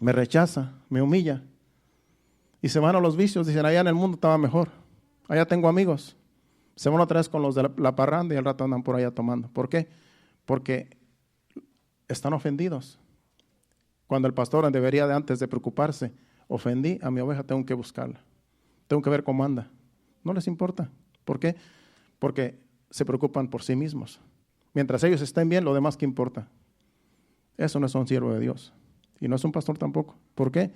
Speaker 3: Me rechaza, me humilla. Y se van a los vicios. Dicen, allá en el mundo estaba mejor. Allá tengo amigos. Se van otra vez con los de la parranda y al rato andan por allá tomando. ¿Por qué? Porque están ofendidos. Cuando el pastor debería de antes de preocuparse, ofendí a mi oveja, tengo que buscarla. Tengo que ver cómo anda. No les importa. ¿Por qué? Porque se preocupan por sí mismos. Mientras ellos estén bien, lo demás, ¿qué importa? Eso no es un siervo de Dios. Y no es un pastor tampoco. ¿Por qué?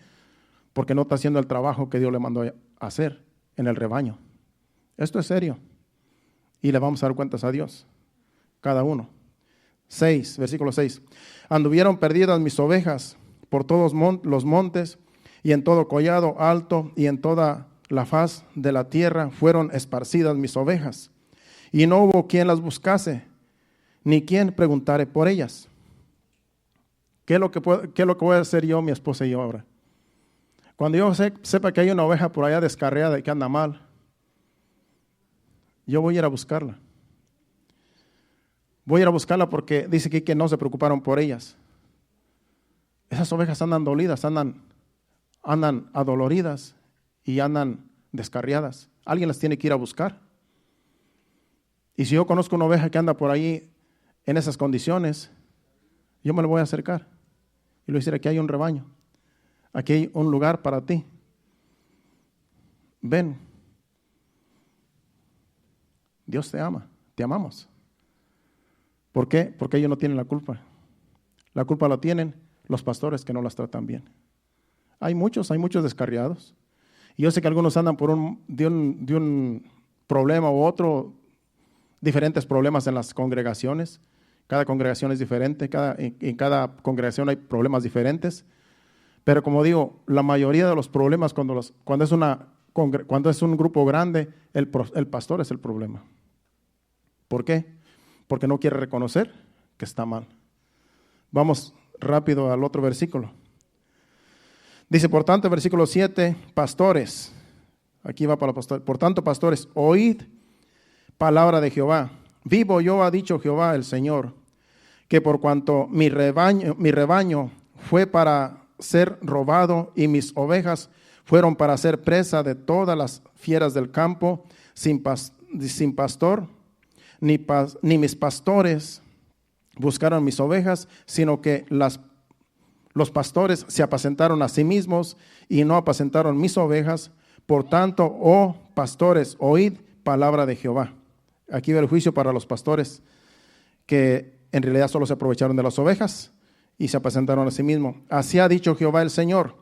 Speaker 3: Porque no está haciendo el trabajo que Dios le mandó a hacer en el rebaño. Esto es serio. Y le vamos a dar cuentas a Dios. Cada uno. 6, versículo 6. Anduvieron perdidas mis ovejas por todos los montes y en todo collado alto y en toda la faz de la tierra fueron esparcidas mis ovejas. Y no hubo quien las buscase, ni quien preguntare por ellas. ¿Qué es lo que voy a hacer yo, mi esposa y yo ahora? Cuando yo sepa que hay una oveja por allá descarriada y que anda mal, yo voy a ir a buscarla. Voy a ir a buscarla porque dice aquí que no se preocuparon por ellas. Esas ovejas andan dolidas, andan adoloridas y andan descarriadas. Alguien las tiene que ir a buscar. Y si yo conozco una oveja que anda por ahí en esas condiciones, yo me le voy a acercar. Y le voy a decir, aquí hay un rebaño. Aquí hay un lugar para ti. Ven. Dios te ama, te amamos. ¿Por qué? Porque ellos no tienen la culpa. La culpa la tienen los pastores que no las tratan bien. Hay muchos descarriados. Y yo sé que algunos andan por de un problema u otro, diferentes problemas en las congregaciones. Cada congregación es diferente, en cada congregación hay problemas diferentes. Pero como digo, la mayoría de los problemas cuando es un grupo grande, el pastor es el problema. ¿Por qué? Porque no quiere reconocer que está mal. Vamos rápido al otro versículo. Dice, por tanto, versículo 7, pastores, aquí va para los pastores, por tanto, pastores, oíd palabra de Jehová. Vivo yo, ha dicho Jehová el Señor, que por cuanto mi rebaño fue para ser robado y mis ovejas fueron para ser presa de todas las fieras del campo, sin pastor, ni mis pastores buscaron mis ovejas, sino que los pastores se apacentaron a sí mismos y no apacentaron mis ovejas. Por tanto, oh pastores, oíd palabra de Jehová. Aquí va el juicio para los pastores que en realidad solo se aprovecharon de las ovejas y se apacentaron a sí mismos. Así ha dicho Jehová el Señor.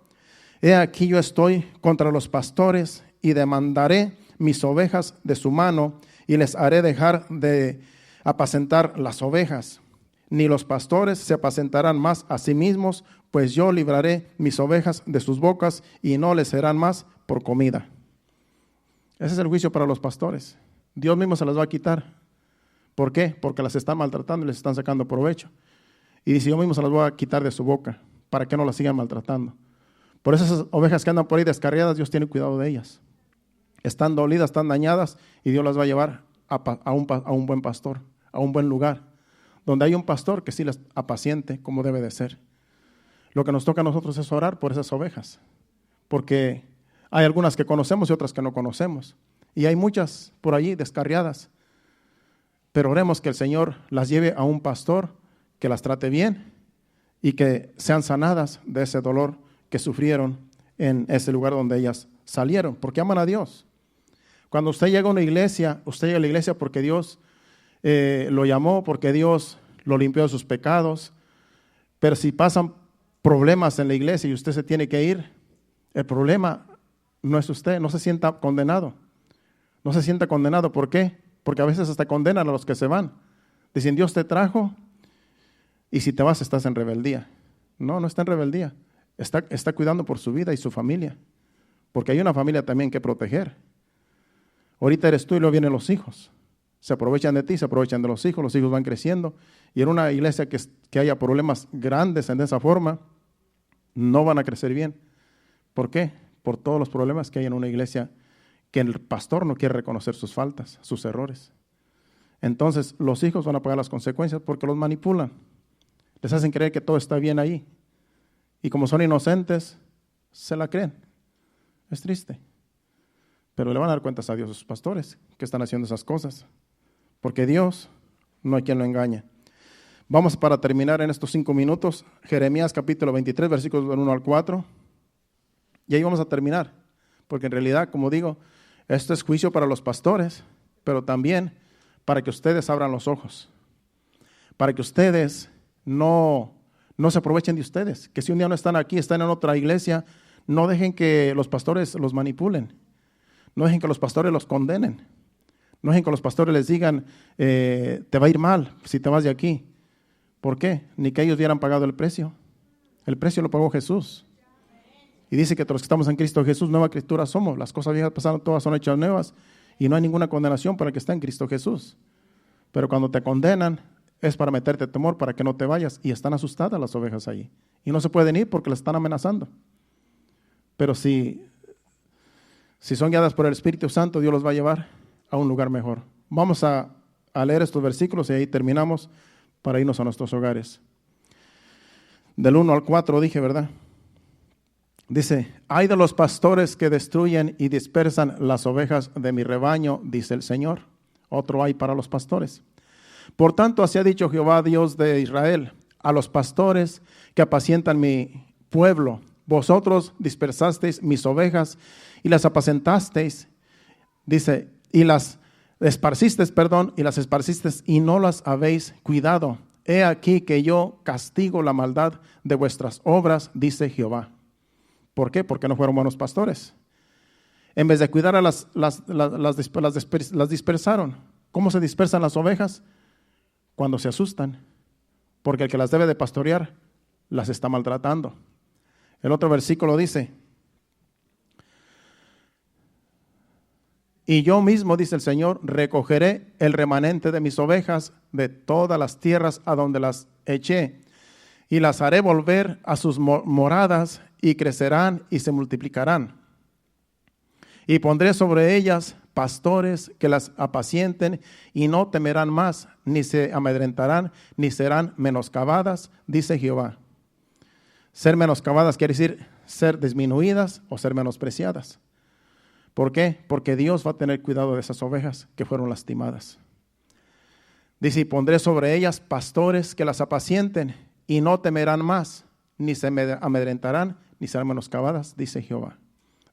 Speaker 3: He aquí yo estoy contra los pastores y demandaré mis ovejas de su mano y les haré dejar de apacentar las ovejas. Ni los pastores se apacentarán más a sí mismos, pues yo libraré mis ovejas de sus bocas y no les serán más por comida. Ese es el juicio para los pastores. Dios mismo se las va a quitar. ¿Por qué? Porque las están maltratando y les están sacando provecho. Y dice, yo mismo se las voy a quitar de su boca para que no las sigan maltratando. Por eso esas ovejas que andan por ahí descarriadas, Dios tiene cuidado de ellas. Están dolidas, están dañadas y Dios las va a llevar a un buen pastor, a un buen lugar, donde hay un pastor que sí las apaciente como debe de ser. Lo que nos toca a nosotros es orar por esas ovejas, porque hay algunas que conocemos y otras que no conocemos. Y hay muchas por allí descarriadas. Pero oremos que el Señor las lleve a un pastor que las trate bien y que sean sanadas de ese dolor que sufrieron en ese lugar donde ellas salieron, porque aman a Dios. Cuando usted llega a una iglesia, usted llega a la iglesia porque Dios lo llamó, porque Dios lo limpió de sus pecados. Pero si pasan problemas en la iglesia y usted se tiene que ir, el problema no es usted, no se sienta condenado. No se sienta condenado, ¿por qué? Porque a veces hasta condenan a los que se van. Dicen, Dios te trajo y si te vas estás en rebeldía. No, no está en rebeldía. Está cuidando por su vida y su familia. Porque hay una familia también que proteger. Ahorita eres tú y luego vienen los hijos. Se aprovechan de ti, se aprovechan de los hijos van creciendo. Y en una iglesia que haya problemas grandes en esa forma, no van a crecer bien. ¿Por qué? Por todos los problemas que hay en una iglesia que el pastor no quiere reconocer sus faltas, sus errores. Entonces los hijos van a pagar las consecuencias porque los manipulan. Les hacen creer que todo está bien ahí. Y como son inocentes, se la creen. Es triste. Pero le van a dar cuentas a Dios a sus pastores que están haciendo esas cosas. Porque Dios no hay quien lo engañe. Vamos para terminar en estos 5 minutos. Jeremías capítulo 23, versículos del 1 al 4. Y ahí vamos a terminar. Porque en realidad, como digo, esto es juicio para los pastores, pero también para que ustedes abran los ojos. Para que ustedes no se aprovechen de ustedes. Que si un día no están aquí, están en otra iglesia, no dejen que los pastores los manipulen. No dejen que los pastores los condenen. No dejen que los pastores les digan, te va a ir mal si te vas de aquí. ¿Por qué? Ni que ellos hubieran pagado el precio. El precio lo pagó Jesús. Y dice que todos los que estamos en Cristo Jesús, nueva criatura somos. Las cosas viejas pasaron, todas son hechas nuevas. Y no hay ninguna condenación para el que está en Cristo Jesús. Pero cuando te condenan, es para meterte temor, para que no te vayas. Y están asustadas las ovejas ahí. Y no se pueden ir porque las están amenazando. Pero si son guiadas por el Espíritu Santo, Dios los va a llevar a un lugar mejor. Vamos a leer estos versículos y ahí terminamos para irnos a nuestros hogares. Del 1 al 4 dije, ¿verdad? Dice, ay de los pastores que destruyen y dispersan las ovejas de mi rebaño, dice el Señor. Otro hay para los pastores. Por tanto, así ha dicho Jehová, Dios de Israel, a los pastores que apacientan mi pueblo. Vosotros dispersasteis mis ovejas y las apacentasteis, dice, y las esparcisteis y no las habéis cuidado. He aquí que yo castigo la maldad de vuestras obras, dice Jehová. ¿Por qué? Porque no fueron buenos pastores. En vez de cuidar a las dispersaron. ¿Cómo se dispersan las ovejas? Cuando se asustan. Porque el que las debe de pastorear las está maltratando. El otro versículo dice, y yo mismo, dice el Señor, recogeré el remanente de mis ovejas de todas las tierras a donde las eché, y las haré volver a sus moradas, y crecerán y se multiplicarán. Y pondré sobre ellas pastores que las apacienten, y no temerán más, ni se amedrentarán, ni serán menoscabadas, dice Jehová. Ser menoscabadas quiere decir ser disminuidas o ser menospreciadas. ¿Por qué? Porque Dios va a tener cuidado de esas ovejas que fueron lastimadas. Dice, y pondré sobre ellas pastores que las apacienten y no temerán más, ni se amedrentarán, ni serán menoscabadas, dice Jehová.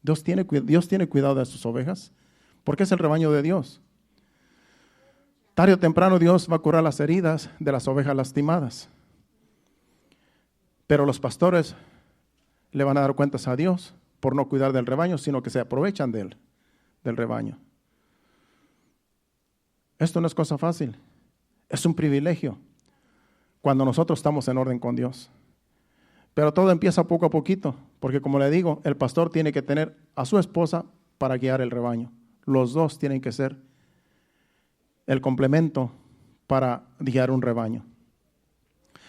Speaker 3: Dios tiene cuidado de sus ovejas, porque es el rebaño de Dios. Tarde o temprano Dios va a curar las heridas de las ovejas lastimadas. Pero los pastores le van a dar cuentas a Dios por no cuidar del rebaño, sino que se aprovechan del rebaño. Esto no es cosa fácil, es un privilegio cuando nosotros estamos en orden con Dios. Pero todo empieza poco a poquito, porque como le digo, el pastor tiene que tener a su esposa para guiar el rebaño. Los dos tienen que ser el complemento para guiar un rebaño.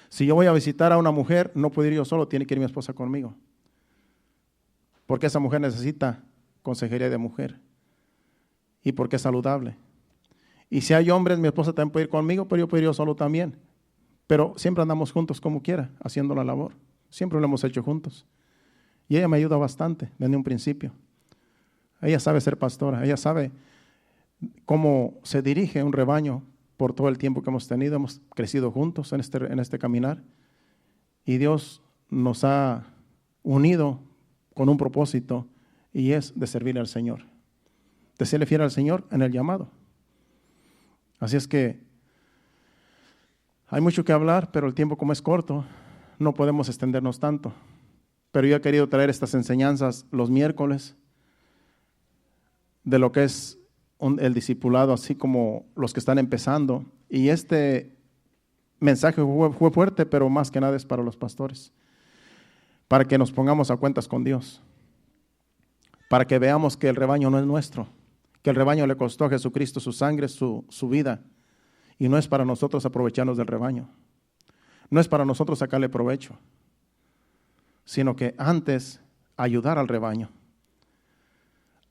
Speaker 3: Si yo voy a visitar a una mujer, no puedo ir yo solo, tiene que ir mi esposa conmigo. Porque esa mujer necesita consejería de mujer y porque es saludable. Y si hay hombres, mi esposa también puede ir conmigo, pero yo puedo ir yo solo también. Pero siempre andamos juntos como quiera, haciendo la labor. Siempre lo hemos hecho juntos. Y ella me ayuda bastante desde un principio. Ella sabe ser pastora, ella sabe cómo se dirige un rebaño por todo el tiempo que hemos tenido. Hemos crecido juntos en este caminar. Y Dios nos ha unido con un propósito, y es de servirle al Señor, de serle fiel al Señor en el llamado. Así es que hay mucho que hablar, pero el tiempo como es corto, no podemos extendernos tanto. Pero yo he querido traer estas enseñanzas los miércoles de lo que es el discipulado, así como los que están empezando. Y este mensaje fue fuerte, pero más que nada es para los pastores, para que nos pongamos a cuentas con Dios, para que veamos que el rebaño no es nuestro, que el rebaño le costó a Jesucristo su sangre, su vida, y no es para nosotros aprovecharnos del rebaño, no es para nosotros sacarle provecho, sino que antes ayudar al rebaño.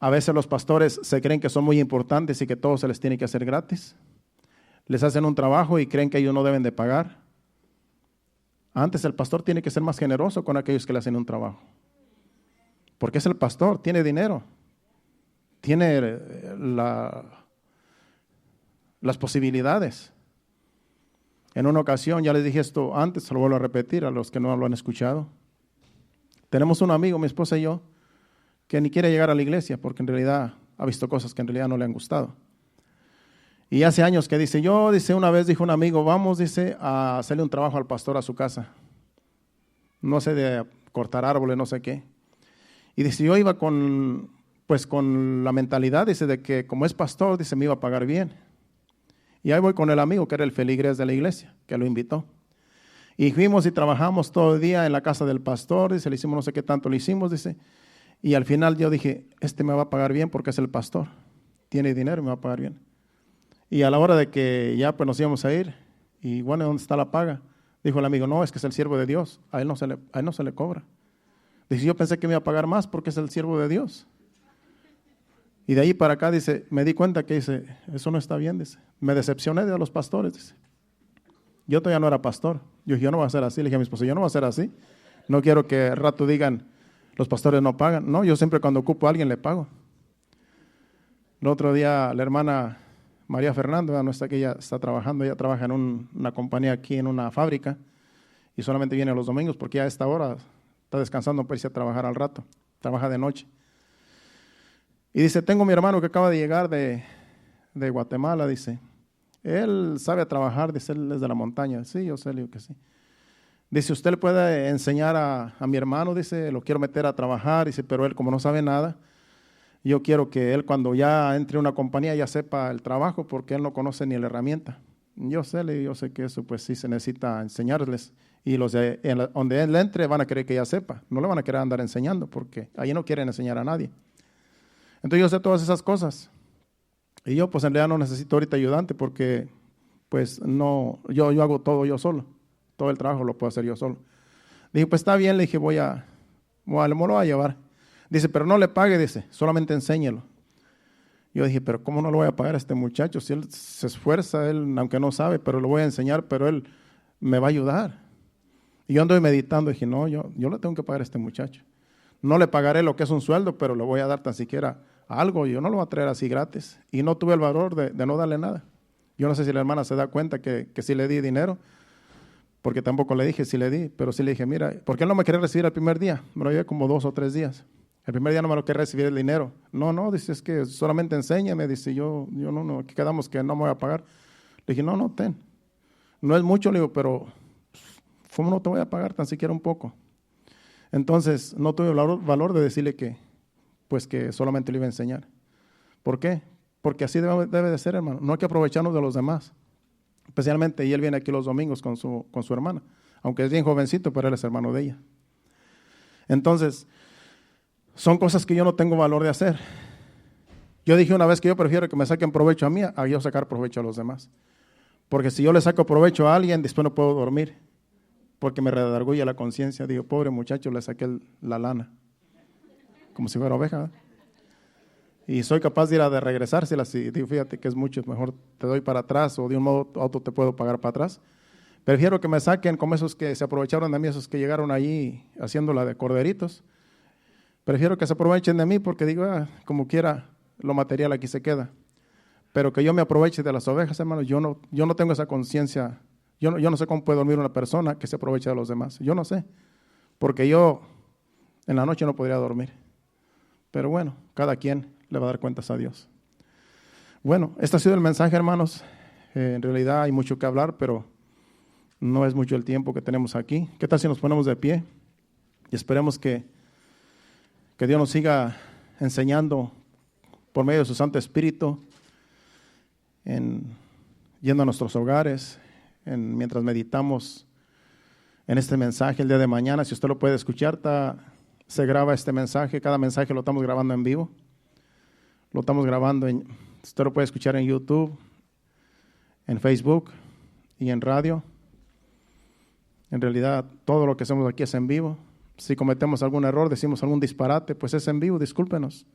Speaker 3: A veces los pastores se creen que son muy importantes y que todo se les tiene que hacer gratis. Les hacen un trabajo y creen que ellos no deben de pagar. Antes el pastor tiene que ser más generoso con aquellos que le hacen un trabajo. Porque es el pastor, tiene dinero. tiene las posibilidades. En una ocasión, ya les dije esto antes, se lo vuelvo a repetir a los que no lo han escuchado. Tenemos un amigo, mi esposa y yo, que ni quiere llegar a la iglesia porque en realidad ha visto cosas que en realidad no le han gustado. Y hace años que dice, una vez dijo un amigo, vamos, dice, a hacerle un trabajo al pastor a su casa. No sé, de cortar árboles, no sé qué. Y dice, yo iba con la mentalidad, dice, de que como es pastor, dice, me iba a pagar bien. Y ahí voy con el amigo, que era el feligrés de la iglesia, que lo invitó. Y fuimos y trabajamos todo el día en la casa del pastor, dice, le hicimos no sé qué tanto le hicimos, dice. Y al final yo dije, me va a pagar bien porque es el pastor. Tiene dinero y me va a pagar bien. Y a la hora de que ya pues nos íbamos a ir, y bueno, ¿dónde está la paga? Dijo el amigo, no, es que es el siervo de Dios, a él no se le cobra. Dice, yo pensé que me iba a pagar más porque es el siervo de Dios. Y de ahí para acá, dice, me di cuenta que dice, eso no está bien, dice. Me decepcioné de los pastores, dice. Yo todavía no era pastor. Yo no voy a ser así. Le dije a mi esposa, yo no voy a ser así. No quiero que al rato digan, los pastores no pagan. No, yo siempre cuando ocupo a alguien le pago. El otro día la hermana María Fernanda, no está aquí, ella está trabajando, ella trabaja en una compañía aquí en una fábrica y solamente viene los domingos porque a esta hora está descansando para irse a trabajar al rato, trabaja de noche. Y dice, tengo mi hermano que acaba de llegar de Guatemala, dice, él sabe trabajar, dice, él es de la montaña. Sí, yo sé, le digo que sí. Dice, usted le puede enseñar a mi hermano, dice, lo quiero meter a trabajar, dice, pero él como no sabe nada, yo quiero que él cuando ya entre a una compañía ya sepa el trabajo porque él no conoce ni la herramienta. Yo sé que eso pues sí se necesita enseñarles y los donde él entre van a querer que ya sepa, no le van a querer andar enseñando porque ahí no quieren enseñar a nadie. Entonces yo sé todas esas cosas y yo pues en realidad no necesito ahorita ayudante porque pues no, yo hago todo yo solo, todo el trabajo lo puedo hacer yo solo. Dije pues está bien, le dije me lo voy a llevar. Dice, pero no le pague, dice, solamente enséñelo. Yo dije, pero ¿cómo no lo voy a pagar a este muchacho? Si él se esfuerza, él aunque no sabe, pero lo voy a enseñar, pero él me va a ayudar. Y yo ando meditando, dije, no, yo le tengo que pagar a este muchacho. No le pagaré lo que es un sueldo, pero le voy a dar tan siquiera algo. Yo no lo voy a traer así gratis. Y no tuve el valor de no darle nada. Yo no sé si la hermana se da cuenta que sí le di dinero, porque tampoco le dije si le di, pero sí le dije, mira, porque él no me quería recibir el primer día, me lo llevé como 2 o 3 días. El primer día no me lo quería recibir el dinero. No, dice, es que solamente enséñame, dice, yo no, aquí quedamos que no me voy a pagar. Le dije, no, ten. No es mucho, le digo, pero ¿cómo no te voy a pagar tan siquiera un poco? Entonces, no tuve el valor de decirle que solamente le iba a enseñar. ¿Por qué? Porque así debe de ser, hermano. No hay que aprovecharnos de los demás. Especialmente, y él viene aquí los domingos con su hermana. Aunque es bien jovencito, pero él es hermano de ella. Entonces, son cosas que yo no tengo valor de hacer. Yo dije una vez que yo prefiero que me saquen provecho a mí a yo sacar provecho a los demás. Porque si yo le saco provecho a alguien, después no puedo dormir. Porque me redarguye la conciencia. Digo, pobre muchacho, le saqué la lana. Como si fuera oveja, ¿eh? Y soy capaz de ir a regresárselas. Y digo, fíjate que es mucho, mejor te doy para atrás o de un modo u otro te puedo pagar para atrás. Prefiero que me saquen como esos que se aprovecharon de mí, esos que llegaron allí haciéndola de corderitos. Prefiero que se aprovechen de mí porque digo, como quiera, lo material aquí se queda. Pero que yo me aproveche de las ovejas, hermano, yo no tengo esa conciencia. Yo no sé cómo puede dormir una persona que se aprovecha de los demás. Yo no sé, porque yo en la noche no podría dormir. Pero bueno, cada quien le va a dar cuentas a Dios. Bueno, este ha sido el mensaje, hermanos. En realidad hay mucho que hablar, pero no es mucho el tiempo que tenemos aquí. ¿Qué tal si nos ponemos de pie? Y esperemos que Dios nos siga enseñando por medio de su Santo Espíritu, yendo a nuestros hogares, mientras meditamos en este mensaje el día de mañana. Si usted lo puede escuchar, se graba este mensaje, cada mensaje lo estamos grabando en vivo. Lo estamos grabando, usted lo puede escuchar en YouTube, en Facebook y en radio. En realidad, todo lo que hacemos aquí es en vivo. Si cometemos algún error, decimos algún disparate, pues es en vivo, discúlpenos.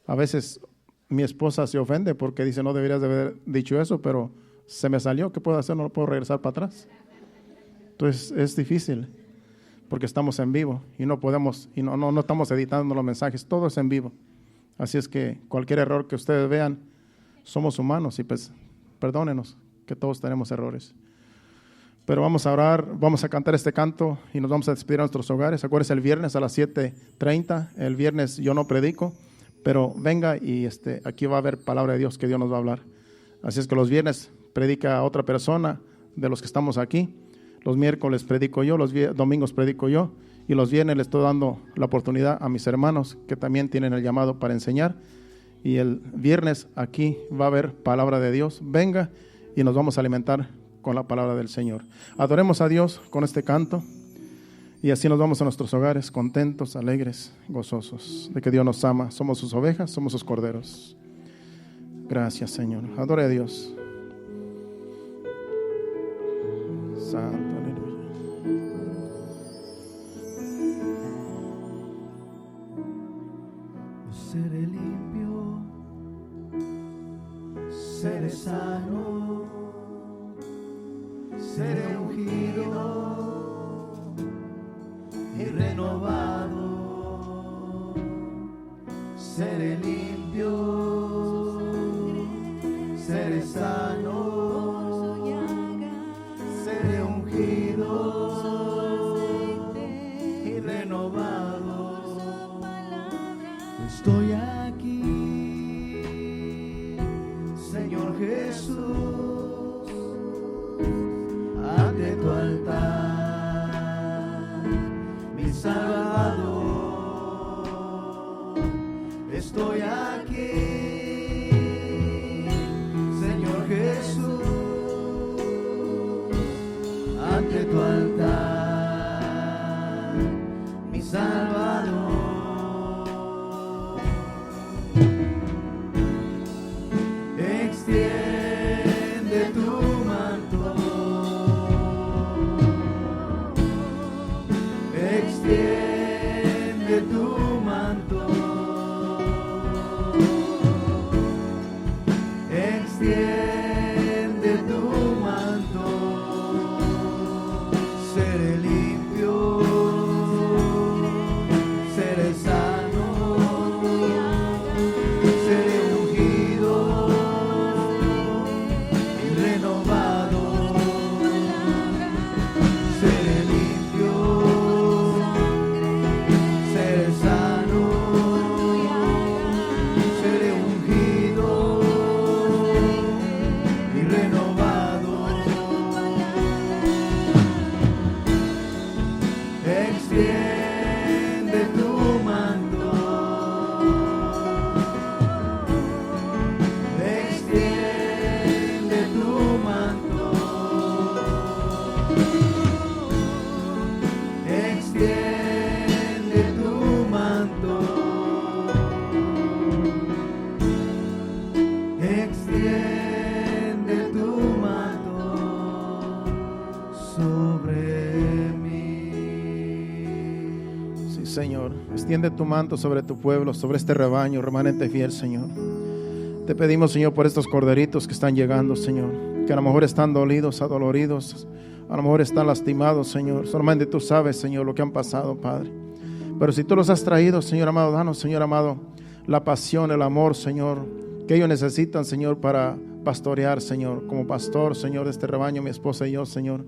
Speaker 3: A veces mi esposa se ofende porque dice, no deberías de haber dicho eso, pero se me salió, ¿qué puedo hacer? No lo puedo regresar para atrás. Entonces es difícil porque estamos en vivo y no podemos, y no estamos editando los mensajes, todo es en vivo. Así es que cualquier error que ustedes vean, somos humanos y pues perdónenos, que todos tenemos errores. Pero vamos a orar, vamos a cantar este canto y nos vamos a despedir a nuestros hogares. Acuérdense, el viernes a las 7:30, el viernes yo no predico, pero venga y aquí va a haber palabra de Dios que Dios nos va a hablar. Así es que los viernes predica a otra persona de los que estamos aquí, los miércoles predico yo, los domingos predico yo, y los viernes le estoy dando la oportunidad a mis hermanos que también tienen el llamado para enseñar. Y el viernes aquí va a haber palabra de Dios. Venga y nos vamos a alimentar con la palabra del Señor. Adoremos a Dios con este canto y así nos vamos a nuestros hogares contentos, alegres, gozosos de que Dios nos ama. Somos sus ovejas, somos sus corderos. Gracias, Señor. Adore a Dios. Santo, aleluya.
Speaker 2: Seré limpio, seré sano, seré ungido y renovado. Seré limpio, seré sano, seré ungido y renovado. Estoy aquí, Señor Jesús, ante tu altar, mi Salvador. Estoy aquí, Señor Jesús, ante tu altar, mi Salvador. Extiende tu manto, extiende tu manto, extiende tu manto. Seré limpio, seré sano, seré ungido y renovado. Seré limpio, seré sano, seré ungido y renovado. Extiende tu manto, extiende tu manto, extiende tu manto, extiende tu manto sobre mí.
Speaker 3: Sí, Señor, extiende tu manto sobre tu pueblo, sobre este rebaño, remanente fiel, Señor. Te pedimos, Señor, por estos corderitos que están llegando, Señor, que a lo mejor están dolidos, adoloridos, a lo mejor están lastimados, Señor. Solamente tú sabes, Señor, lo que han pasado, Padre. Pero si tú los has traído, Señor amado, danos, Señor amado, la pasión, el amor, Señor, que ellos necesitan, Señor, para pastorear, Señor, como pastor, Señor, de este rebaño, mi esposa y yo, Señor.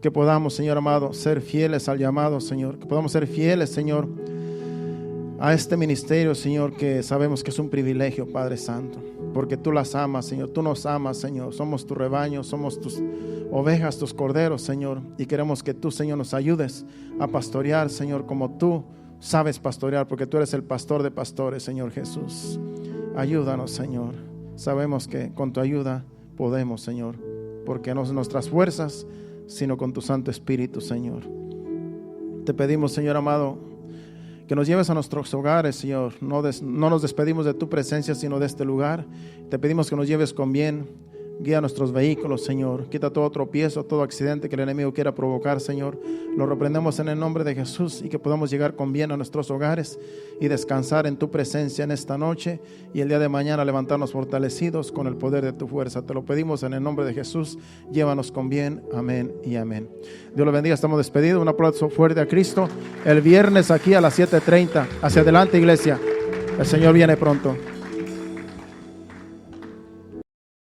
Speaker 3: Que podamos, Señor amado, ser fieles al llamado, Señor. Que podamos ser fieles, Señor, a este ministerio, Señor, que sabemos que es un privilegio, Padre Santo, porque tú las amas, Señor, tú nos amas, Señor, somos tu rebaño, somos tus ovejas, tus corderos, Señor, y queremos que tú, Señor, nos ayudes a pastorear, Señor, como tú sabes pastorear, porque tú eres el pastor de pastores, Señor Jesús. Ayúdanos, Señor, sabemos que con tu ayuda podemos, Señor, porque no son nuestras fuerzas, sino con tu Santo Espíritu, Señor. Te pedimos, Señor amado, que nos lleves a nuestros hogares, Señor. No nos despedimos de tu presencia, sino de este lugar. Te pedimos que nos lleves con bien. Guía nuestros vehículos, Señor. Quita todo tropiezo, todo accidente que el enemigo quiera provocar, Señor. Lo reprendemos en el nombre de Jesús y que podamos llegar con bien a nuestros hogares y descansar en tu presencia en esta noche y el día de mañana levantarnos fortalecidos con el poder de tu fuerza. Te lo pedimos en el nombre de Jesús. Llévanos con bien. Amén y amén. Dios los bendiga. Estamos despedidos. Un aplauso fuerte a Cristo. El viernes aquí a las 7:30. Hacia adelante, iglesia. El Señor viene pronto.